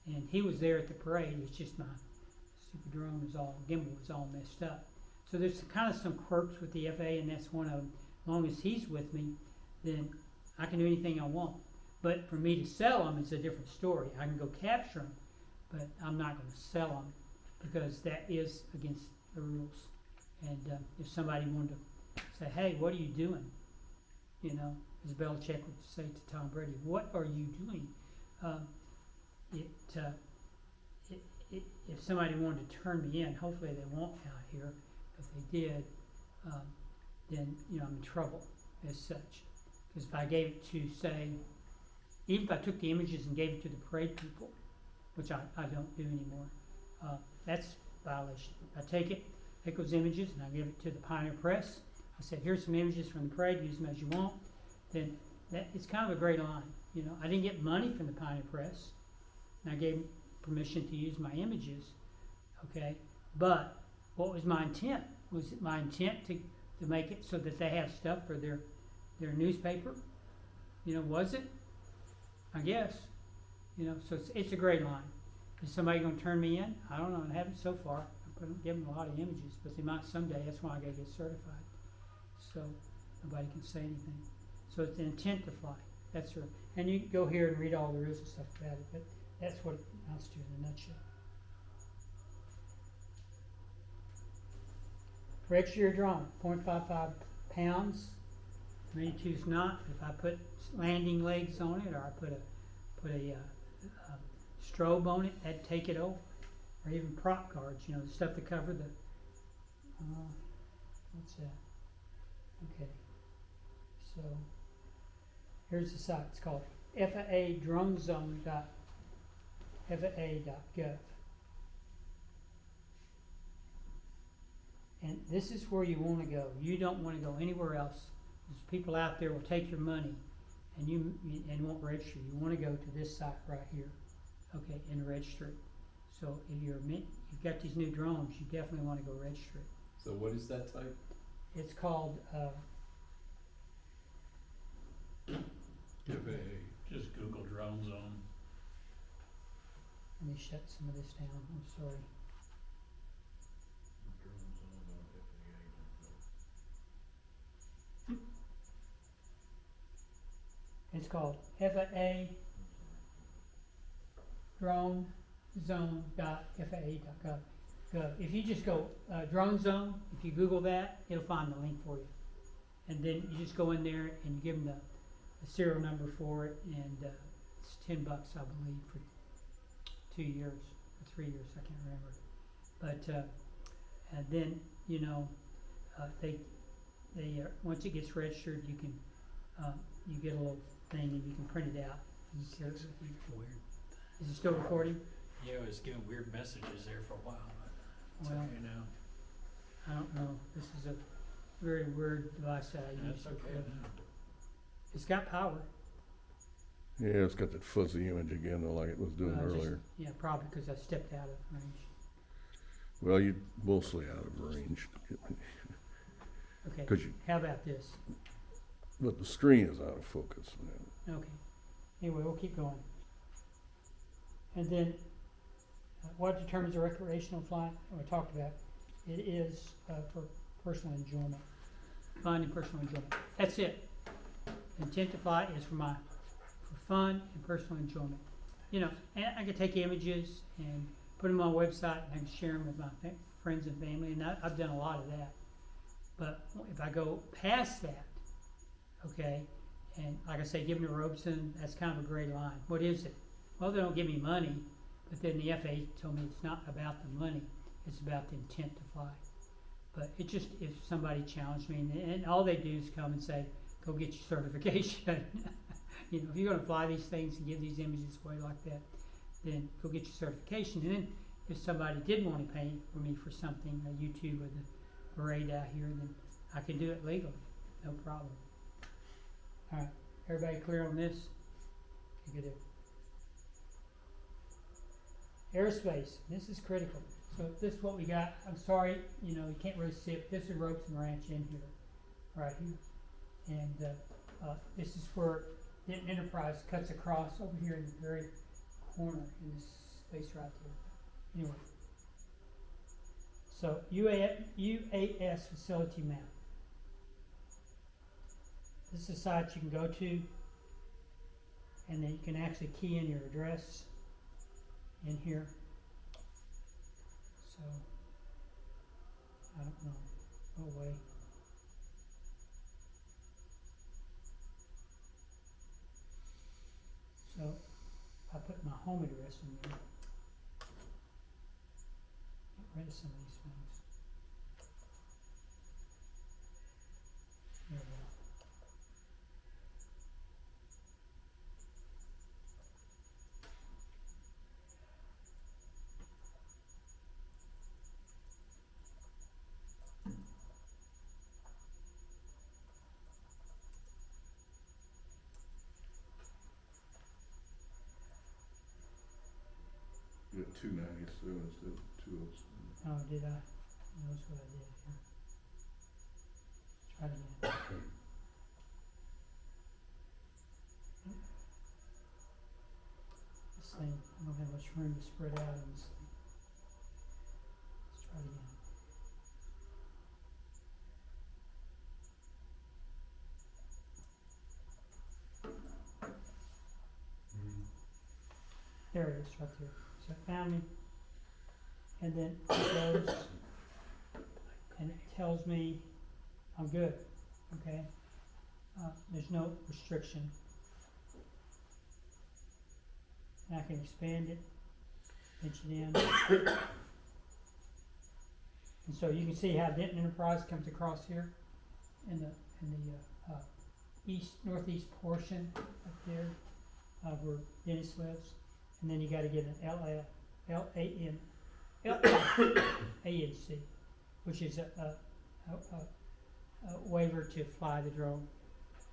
and he was there at the parade. It's just my super drone was all, gimbal was all messed up. So there's kind of some quirks with the FAA, and that's one of them. As long as he's with me, then I can do anything I want. But for me to sell them is a different story. I can go capture them, but I'm not going to sell them because that is against the rules. And if somebody wanted to say, hey, what are you doing? You know, as Belichick would say to Tom Brady, what are you doing? If somebody wanted to turn me in, hopefully they won't out here. If they did, then, you know, I'm in trouble as such. Because if I gave it to, say, even if I took the images and gave it to the parade people, which I don't do anymore, that's a violation. I take those images, and I give it to the Pioneer Press. I said, here's some images from the parade, use them as you want. Then it's kind of a great line. You know, I didn't get money from the Pioneer Press, and I gave them permission to use my images, okay? But what was my intent? Was it my intent to make it so that they have stuff for their newspaper? You know, was it? I guess. You know, so it's a great line. Is somebody going to turn me in? I don't know. I haven't so far. I couldn't give them a lot of images, but they might someday. That's why I got to get certified. So nobody can say anything. So it's the intent to fly. That's her. And you can go here and read all there is and stuff about it, but that's what it amounts to in a nutshell. Register your drone, 0.55 pounds. Many choose not. If I put landing legs on it, or I put a strobe on it, that'd take it over. or even prop guards, you know, the stuff that cover the, what's that? Okay, so here's the site. It's called FAAdronezone.faa.gov. And this is where you want to go. You don't want to go anywhere else. There's people out there will take your money and and won't register. You want to go to this site right here, okay, and register it. So if you've got these new drones, you definitely want to go register it. So what is that type? It's called, Just Google drone zone. let me shut some of this down, I'm sorry. It's called FAAdronezone.faa.gov. If you just go drone zone, if you Google that, it'll find the link for you. And then you just go in there and you give them the serial number for it, and it's $10, I believe, for 2 years or 3 years, I can't remember. But and then you know they once it gets registered, you can you get a little thing and you can print it out. And you carry it with you. Weird. Is it still recording? Yeah, it was giving weird messages there for a while, but it's Well, okay now. I don't know. This is a very weird device that I use. That's okay now. It's got power. Yeah, it's got that fuzzy image again, like it was doing Just- earlier. Yeah, probably because I stepped out of range. Well, you mostly out of range, Okay. 'cause you, How about this? but the screen is out of focus, man. Okay. Anyway, we'll keep going. And then, what determines a recreational flight? We talked about. It is for personal enjoyment, fun and personal enjoyment. That's it. Intent to fly is for fun and personal enjoyment. You know, and I can take images and put them on my website, and I can share them with my friends and family, and I've done a lot of that. But if I go past that, okay, and like I say, giving to Robeson, that's kind of a gray line. What is it? Well, they don't give me money, but then the FAA told me it's not about the money, it's about the intent to fly. But it just, if somebody challenged me, and all they do is come and say, go get your certification. You know, if you're gonna fly these things and give these images away like that, then go get your certification. And then if somebody did want to pay for me for something, a YouTube or the parade out here, then I can do it legally, no problem. All right, everybody clear on this? Okay, good. Aerospace, this is critical. So this is what we got. I'm sorry, you know, you can't really see it. This is Robeson Ranch in here, right here. And this is where Denton Enterprise cuts across over here in the very corner in this space right there. Anyway, so UAS facility map. This is a site you can go to, and then you can actually key in your address in here. So, I don't know. Oh, wait. So, I put my home address in there. Get rid of some of these things. There we go. You got 297 instead of 207. Oh, did I? That's what I did here. Try it again. This thing, I don't have much room to spread out on this thing. Let's try it again. There it is, right there. So it found me. And then it goes, and it tells me I'm good, okay? There's no restriction. And I can expand it. pinch it in. And so you can see how Denton Enterprise comes across here in the northeast portion up there where Dennis lives. And then you gotta get an ANC, which is a waiver to fly the drone.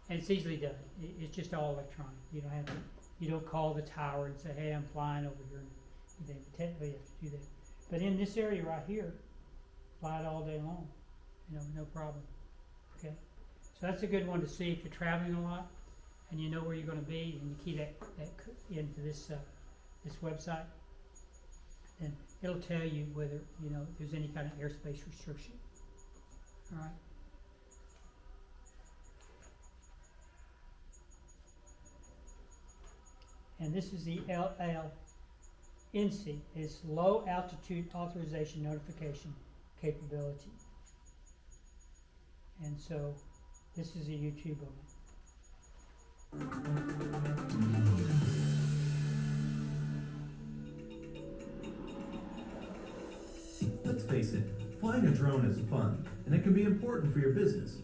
And it's easily done. It's just all electronic. You don't have to, you don't call the tower and say, hey, I'm flying over here. They technically have to do that. But in this area right here, fly it all day long, no problem. Okay, so that's a good one to see if you're traveling a lot and you know where you're going to be, and you key that into this this website, and it'll tell you whether there's any kind of airspace restriction. All right. And this is the LLNC, it's Low Altitude Authorization Notification Capability. And so this is a YouTube on it. Let's face it, flying a drone is fun, and it can be important for your business.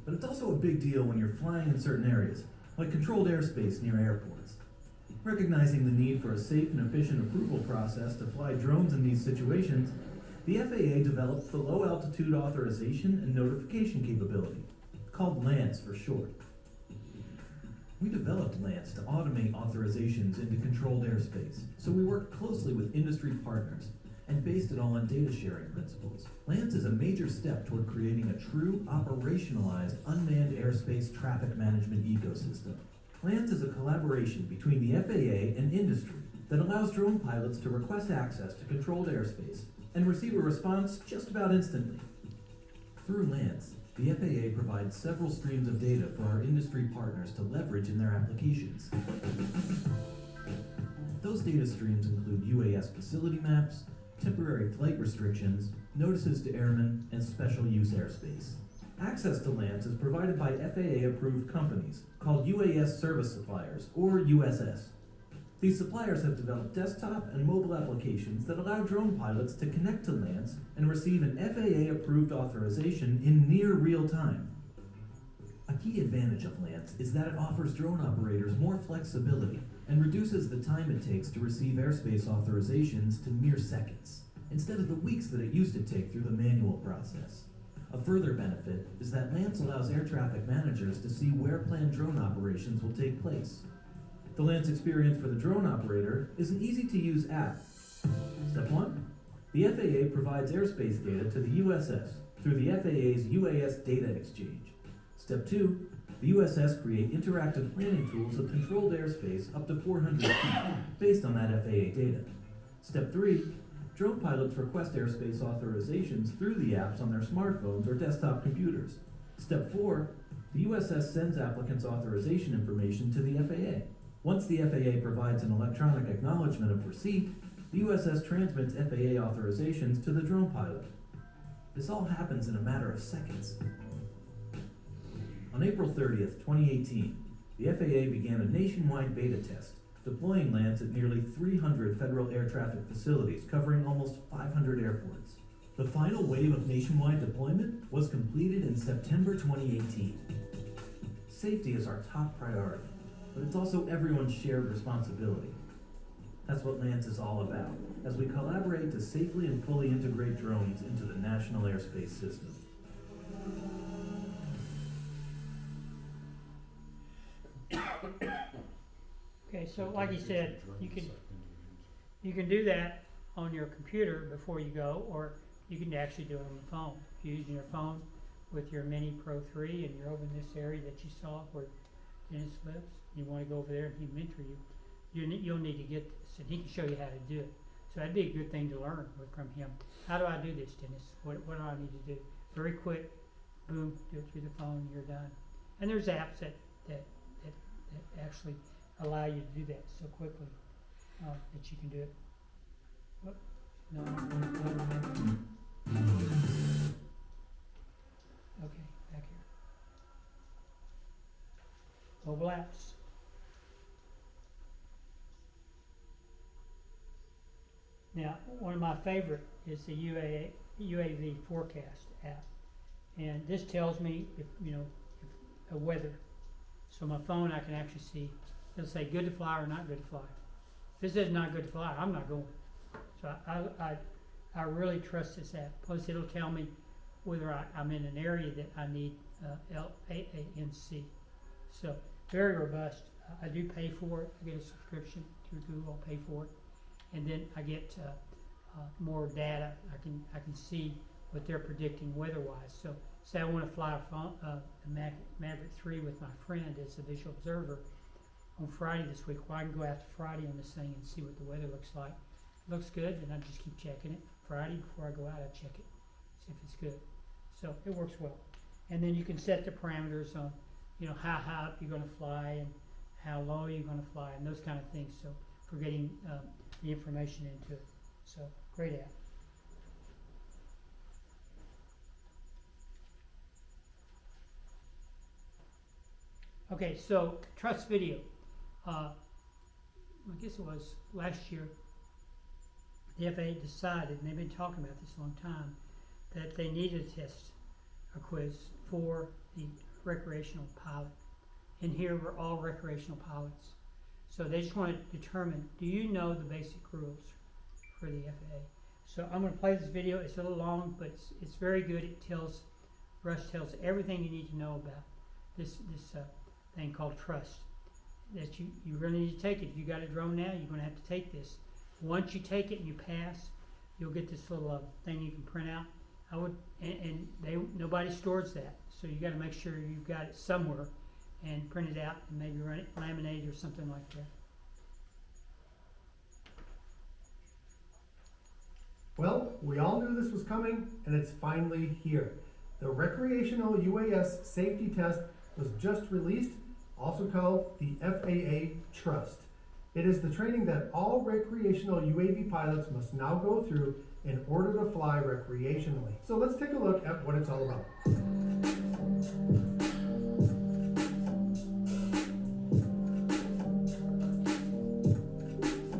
But it's also a big deal when you're flying in certain areas, like controlled airspace near airports. Recognizing the need for a safe and efficient approval process to fly drones in these situations, the FAA developed the Low Altitude Authorization and Notification Capability, called LAANC for short. We developed LAANC to automate authorizations into controlled airspace, so we worked closely with industry partners and based it all on data sharing principles. LAANC is a major step toward creating a true, operationalized, unmanned airspace traffic management ecosystem. LAANC is a collaboration between the FAA and industry that allows drone pilots to request access to controlled airspace and receive a response just about instantly. Through LAANC, the FAA provides several streams of data for our industry partners to leverage in their applications. Those data streams include UAS facility maps, temporary flight restrictions, notices to airmen, and special use airspace. Access to LAANC is provided by FAA-approved companies called UAS Service Suppliers, or USS. These suppliers have developed desktop and mobile applications that allow drone pilots to connect to LAANC and receive an FAA-approved authorization in near real time. A key advantage of LAANC is that it offers drone operators more flexibility and reduces the time it takes to receive airspace authorizations to mere seconds, instead of the weeks that it used to take through the manual process. A further benefit is that LAANC allows air traffic managers to see where planned drone operations will take place. The LAANC experience for the drone operator is an easy-to-use app. Step 1. The FAA provides airspace data to the USS through the FAA's UAS Data Exchange. Step 2. The USS create interactive planning tools of controlled airspace up to 400 feet based on that FAA data. Step 3. Drone pilots request airspace authorizations through the apps on their smartphones or desktop computers. Step 4. The USS sends applicants' authorization information to the FAA. Once the FAA provides an electronic acknowledgement of receipt, the USS transmits FAA authorizations to the drone pilot. This all happens in a matter of seconds. On April 30th, 2018, the FAA began a nationwide beta test, deploying LAANC at nearly 300 federal air traffic facilities covering almost 500 airports. The final wave of nationwide deployment was completed in September 2018. Safety is our top priority, but it's also everyone's shared responsibility. That's what LAANC is all about, as we collaborate to safely and fully integrate drones into the national airspace system. Okay, so like you said, you can do that on your computer before you go, or you can actually do it on the phone. If you're using your phone with your Mini Pro 3 and you're over in this area that you saw where Dennis lives, you want to go over there and he mentor you, you'll need to get this, and he can show you how to do it. So that'd be a good thing to learn from him. How do I do this, Dennis? What do I need to do? Very quick, boom, do it through the phone, you're done. And there's apps that actually allow you to do that so quickly that you can do it. Whoop. No. Okay, back here. Mobile apps. Now, one of my favorite is the UAV forecast app. And this tells me if the weather. So my phone, I can actually see, it'll say good to fly or not good to fly. If it says not good to fly, I'm not going. So I really trust this app. Plus it'll tell me whether I'm in an area that I need LAANC. So very robust. I do pay for it. I get a subscription through Google, I'll pay for it. And then I get more data. I can see what they're predicting weather-wise. So say I want to fly a Maverick 3 with my friend as a visual observer on Friday this week. Well, I can go out to Friday on this thing and see what the weather looks like. If it looks good, then I just keep checking it. Friday before I go out, I check it, see if it's good. So it works well. And then you can set the parameters on, how high up you're going to fly and how low you're going to fly and those kind of things. So for getting the information into it. So great app. Okay, so Trust Video. I guess it was last year, the FAA decided, and they've been talking about this a long time, that they needed a test, a quiz for the recreational pilot. And here we're all recreational pilots. So they just want to determine, do you know the basic rules for the FAA? So I'm going to play this video. It's a little long, but it's very good. It tells, Russ tells everything you need to know about this thing called Trust. That you really need to take it. If you got a drone now, you're going to have to take this. Once you take it and you pass, you'll get this little thing you can print out. Nobody stores that, so you got to make sure you've got it somewhere and print it out and maybe run it laminated or something like that. Well, we all knew this was coming, and it's finally here. The Recreational UAS Safety Test was just released, also called the FAA Trust. It is the training that all recreational UAV pilots must now go through in order to fly recreationally. So let's take a look at what it's all about.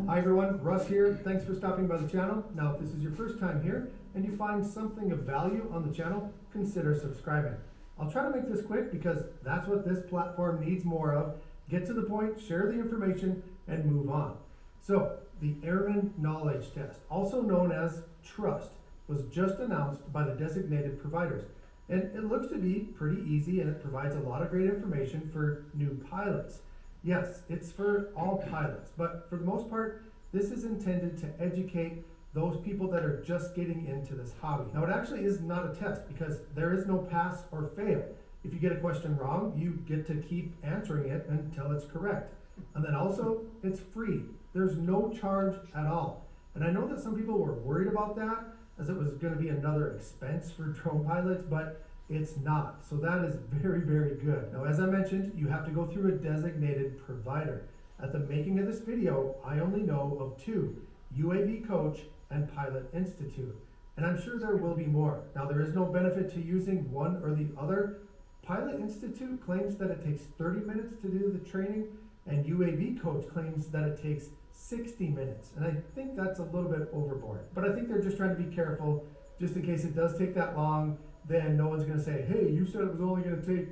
Hi everyone, Russ here. Thanks for stopping by the channel. Now, if this is your first time here and you find something of value on the channel, consider subscribing. I'll try to make this quick because that's what this platform needs more of. Get to the point, share the information, and move on. So, the Airman Knowledge Test, also known as Trust, was just announced by the designated providers. And it looks to be pretty easy, and it provides a lot of great information for new pilots. Yes, it's for all pilots, but for the most part, this is intended to educate those people that are just getting into this hobby. Now, it actually is not a test because there is no pass or fail. If you get a question wrong, you get to keep answering it until it's correct. And then also, it's free. There's no charge at all. And I know that some people were worried about that, as it was going to be another expense for drone pilots, but it's not. So that is very, very good. Now, as I mentioned, you have to go through a designated provider. At the making of this video, I only know of two, UAV Coach and Pilot Institute. And I'm sure there will be more. Now, there is no benefit to using one or the other. Pilot Institute claims that it takes 30 minutes to do the training, and UAV Coach claims that it takes 60 minutes. And I think that's a little bit overboard. But I think they're just trying to be careful, just in case it does take that long, then no one's gonna say, hey, you said it was only gonna take,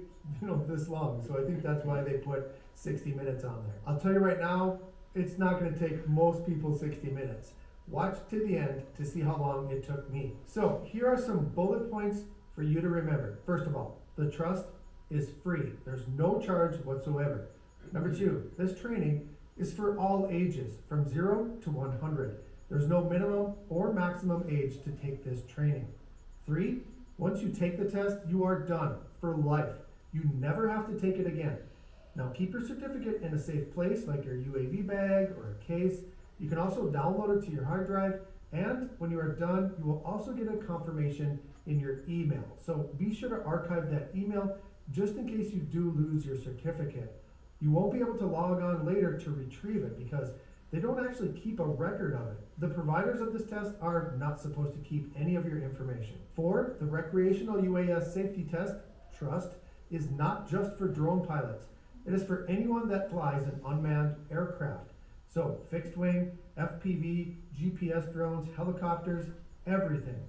this long. So I think that's why they put 60 minutes on there. I'll tell you right now, it's not gonna take most people 60 minutes. Watch to the end to see how long it took me. So here are some bullet points for you to remember. First of all, the Trust is free. There's no charge whatsoever. Number two, this training is for all ages, from 0 to 100. There's no minimum or maximum age to take this training. 3, once you take the test, you are done for life. You never have to take it again. Now keep your certificate in a safe place like your UAV bag or a case. You can also download it to your hard drive, and when you are done, you will also get a confirmation in your email. So be sure to archive that email just in case you do lose your certificate. You won't be able to log on later to retrieve it because they don't actually keep a record of it. The providers of this test are not supposed to keep any of your information. 4, the Recreational UAS Safety Test, Trust, is not just for drone pilots. It is for anyone that flies an unmanned aircraft. So fixed wing, FPV, GPS drones, helicopters, everything.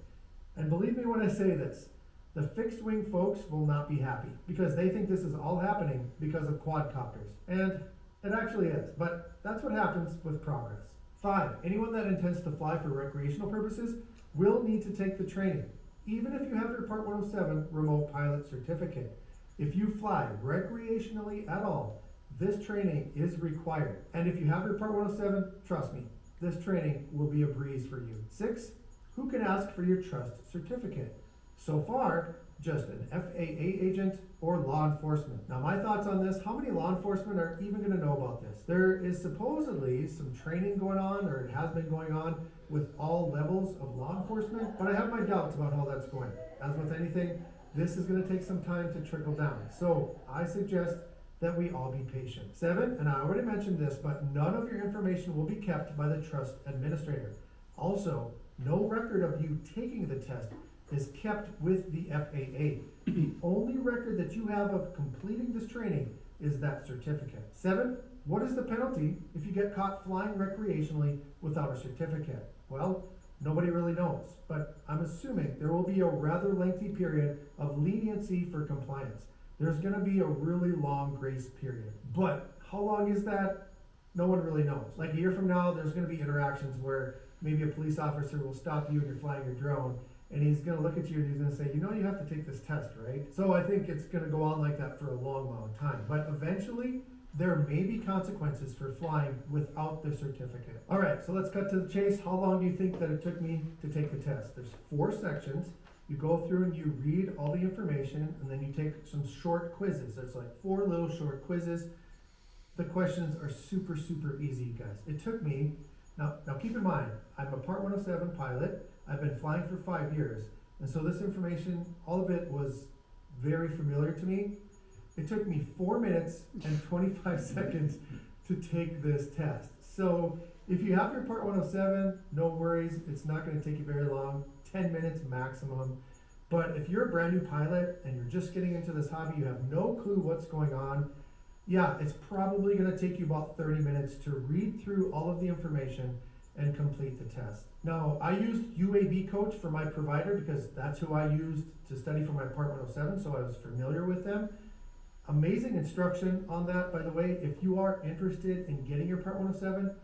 And believe me when I say this, the fixed wing folks will not be happy because they think this is all happening because of quadcopters. And it actually is, but that's what happens with progress. 5, anyone that intends to fly for recreational purposes will need to take the training, even if you have your Part 107 remote pilot certificate. If you fly recreationally at all, this training is required. And if you have your Part 107, trust me, this training will be a breeze for you. 6, who can ask for your trust certificate? So far, just an FAA agent or law enforcement. Now my thoughts on this, how many law enforcement are even gonna know about this? There is supposedly some training going on, or it has been going on with all levels of law enforcement, but I have my doubts about how that's going. As with anything, this is gonna take some time to trickle down. So I suggest that we all be patient. 7, and I already mentioned this, but none of your information will be kept by the trust administrator. Also, no record of you taking the test is kept with the FAA. The only record that you have of completing this training is that certificate. 7, what is the penalty if you get caught flying recreationally without a certificate? Well, nobody really knows, but I'm assuming there will be a rather lengthy period of leniency for compliance. There's gonna be a really long grace period. But how long is that? No one really knows. Like a year from now, there's gonna be interactions where maybe a police officer will stop you and you're flying your drone, and he's gonna look at you and he's gonna say, you know, you have to take this test, right? So I think it's gonna go on like that for a long, long time. But eventually, there may be consequences for flying without the certificate. All right, so let's cut to the chase. How long do you think that it took me to take the test? There's 4 sections. You go through and you read all the information, and then you take some short quizzes. There's like 4 little short quizzes. The questions are super, super easy, you guys. It took me, now keep in mind, I'm a Part 107 pilot. I've been flying for 5 years. And so this information, all of it was very familiar to me. It took me 4 minutes and 25 seconds to take this test. So if you have your Part 107, no worries, it's not gonna take you very long, 10 minutes maximum. But if you're a brand new pilot and you're just getting into this hobby, you have no clue what's going on, yeah, it's probably gonna take you about 30 minutes to read through all of the information and complete the test. Now, I used UAV Coach for my provider because that's who I used to study for my Part 107, so I was familiar with them. Amazing instruction on that, by the way. If you are interested in getting your Part 107,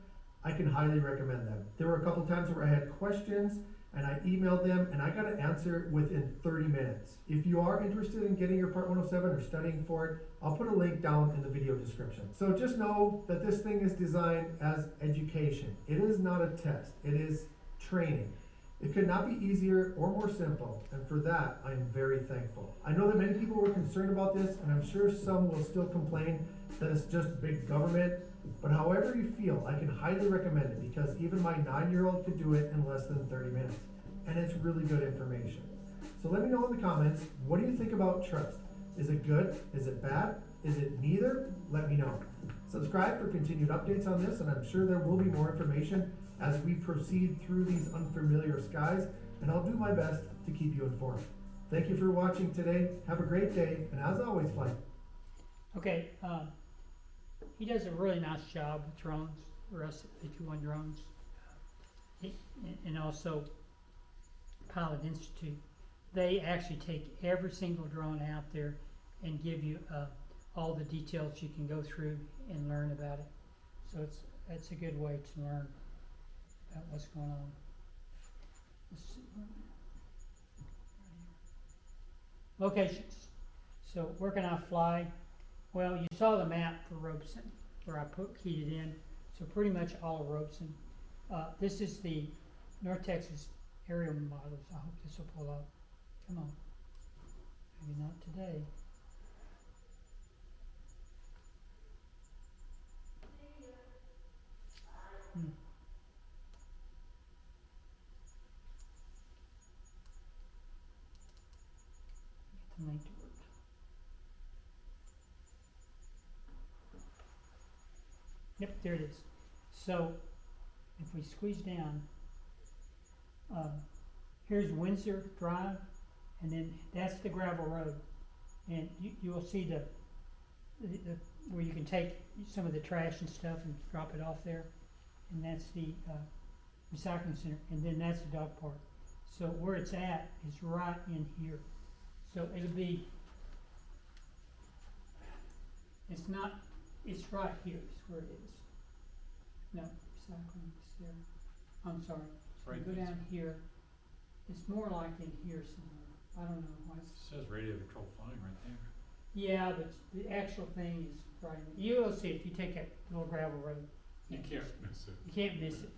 I can highly recommend them. There were a couple times where I had questions and I emailed them and I got an answer within 30 minutes. If you are interested in getting your Part 107 or studying for it, I'll put a link down in the video description. So just know that this thing is designed as education. It is not a test, it is training. It could not be easier or more simple, and for that, I'm very thankful. I know that many people were concerned about this, and I'm sure some will still complain that it's just big government, but however you feel, I can highly recommend it because even my 9-year-old could do it in less than 30 minutes, and it's really good information. So let me know in the comments, what do you think about trust? Is it good? Is it bad? Is it neither? Let me know. Subscribe for continued updates on this, and I'm sure there will be more information as we proceed through these unfamiliar skies, and I'll do my best to keep you informed. Thank you for watching today. Have a great day, and as always, flight. Okay, he does a really nice job with drones, Russ at 51 Drones. And also Pilot Institute. They actually take every single drone out there and give you all the details you can go through and learn about it. So it's a good way to learn about what's going on. Let's see. Locations. So where can I fly? Well, you saw the map for Robeson where I keyed it in. So pretty much all of Robeson. This is the North Texas aerial models. I hope this will pull up. Come on. Maybe not today. Get the link to it. Yep, there it is. So if we squeeze down, here's Windsor Drive, and then that's the gravel road, and you will see the where you can take some of the trash and stuff and drop it off there. and that's the, recycling center, and then that's the dog park. So where it's at is right in here. So it'll be, it's not, it's right here is where it is. No, recycling is there. I'm sorry. It's right Go there. down here. It's more like in here somewhere. I don't know why It it's. says radio control flying right there. Yeah, but the actual thing is right in, you'll see if you take that little gravel road. You can't miss it. You can't miss it.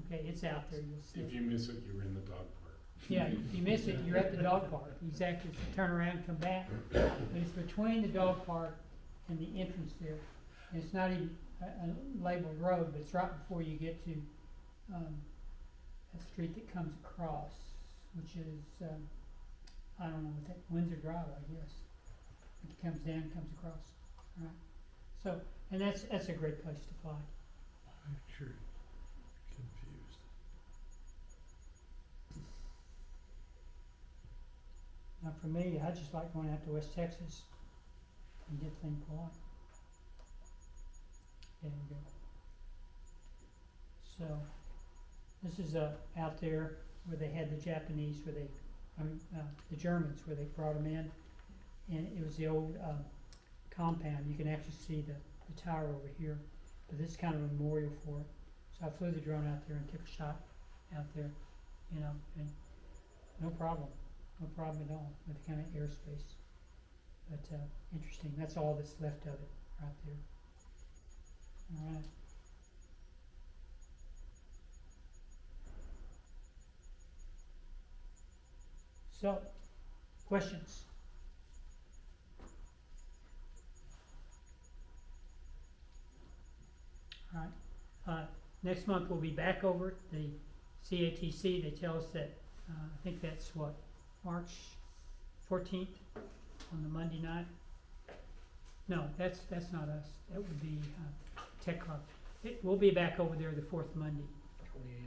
Okay, it's out there, you'll see If it. you miss it, you're in the dog park. Yeah, if you miss it, you're at the dog park. Exactly. If you turn around and come back. But it's between the dog park and the entrance there. And it's not even a labeled road, but it's right before you get to, a street that comes across, which is, I don't know what that, Windsor Drive, I guess. It comes down, comes across, right? So, and that's a great place to fly. I'm sure confused. Now for me, I just like going out to West Texas and get things flying. There we go. So, this is out there where they had the Japanese, where they, the Germans, where they brought them in. And it was the old compound. You can actually see the tower over here. But this is kind of a memorial for it. So I flew the drone out there and took a shot out there, you know, and no problem. No problem at all with the kind of airspace. But interesting. That's all that's left of it right there. All right. So, questions? All right. Next month we'll be back over at the CATC. They tell us that, I think that's what, March 14th on the Monday night? No, that's not us. That would be Tech Club. We'll be back over there the fourth Monday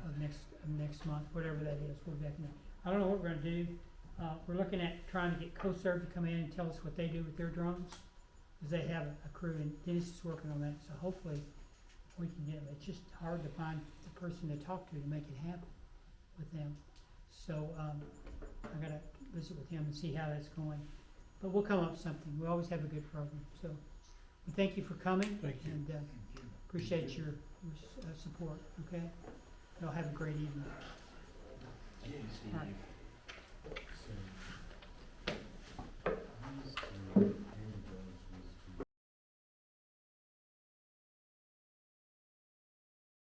of next month, whatever that is. We'll be back in there. I don't know what we're gonna do. We're looking at trying to get CoServe to come in and tell us what they do with their drones, because they have a crew, and Dennis is working on that. So hopefully we can get them. It's just hard to find the person to talk to make it happen with them. So I gotta visit with him and see how that's going. But we'll come up with something. We always have a good program. So we thank you for coming. Thank you. And appreciate your support. Okay. Y'all have a great evening. All right.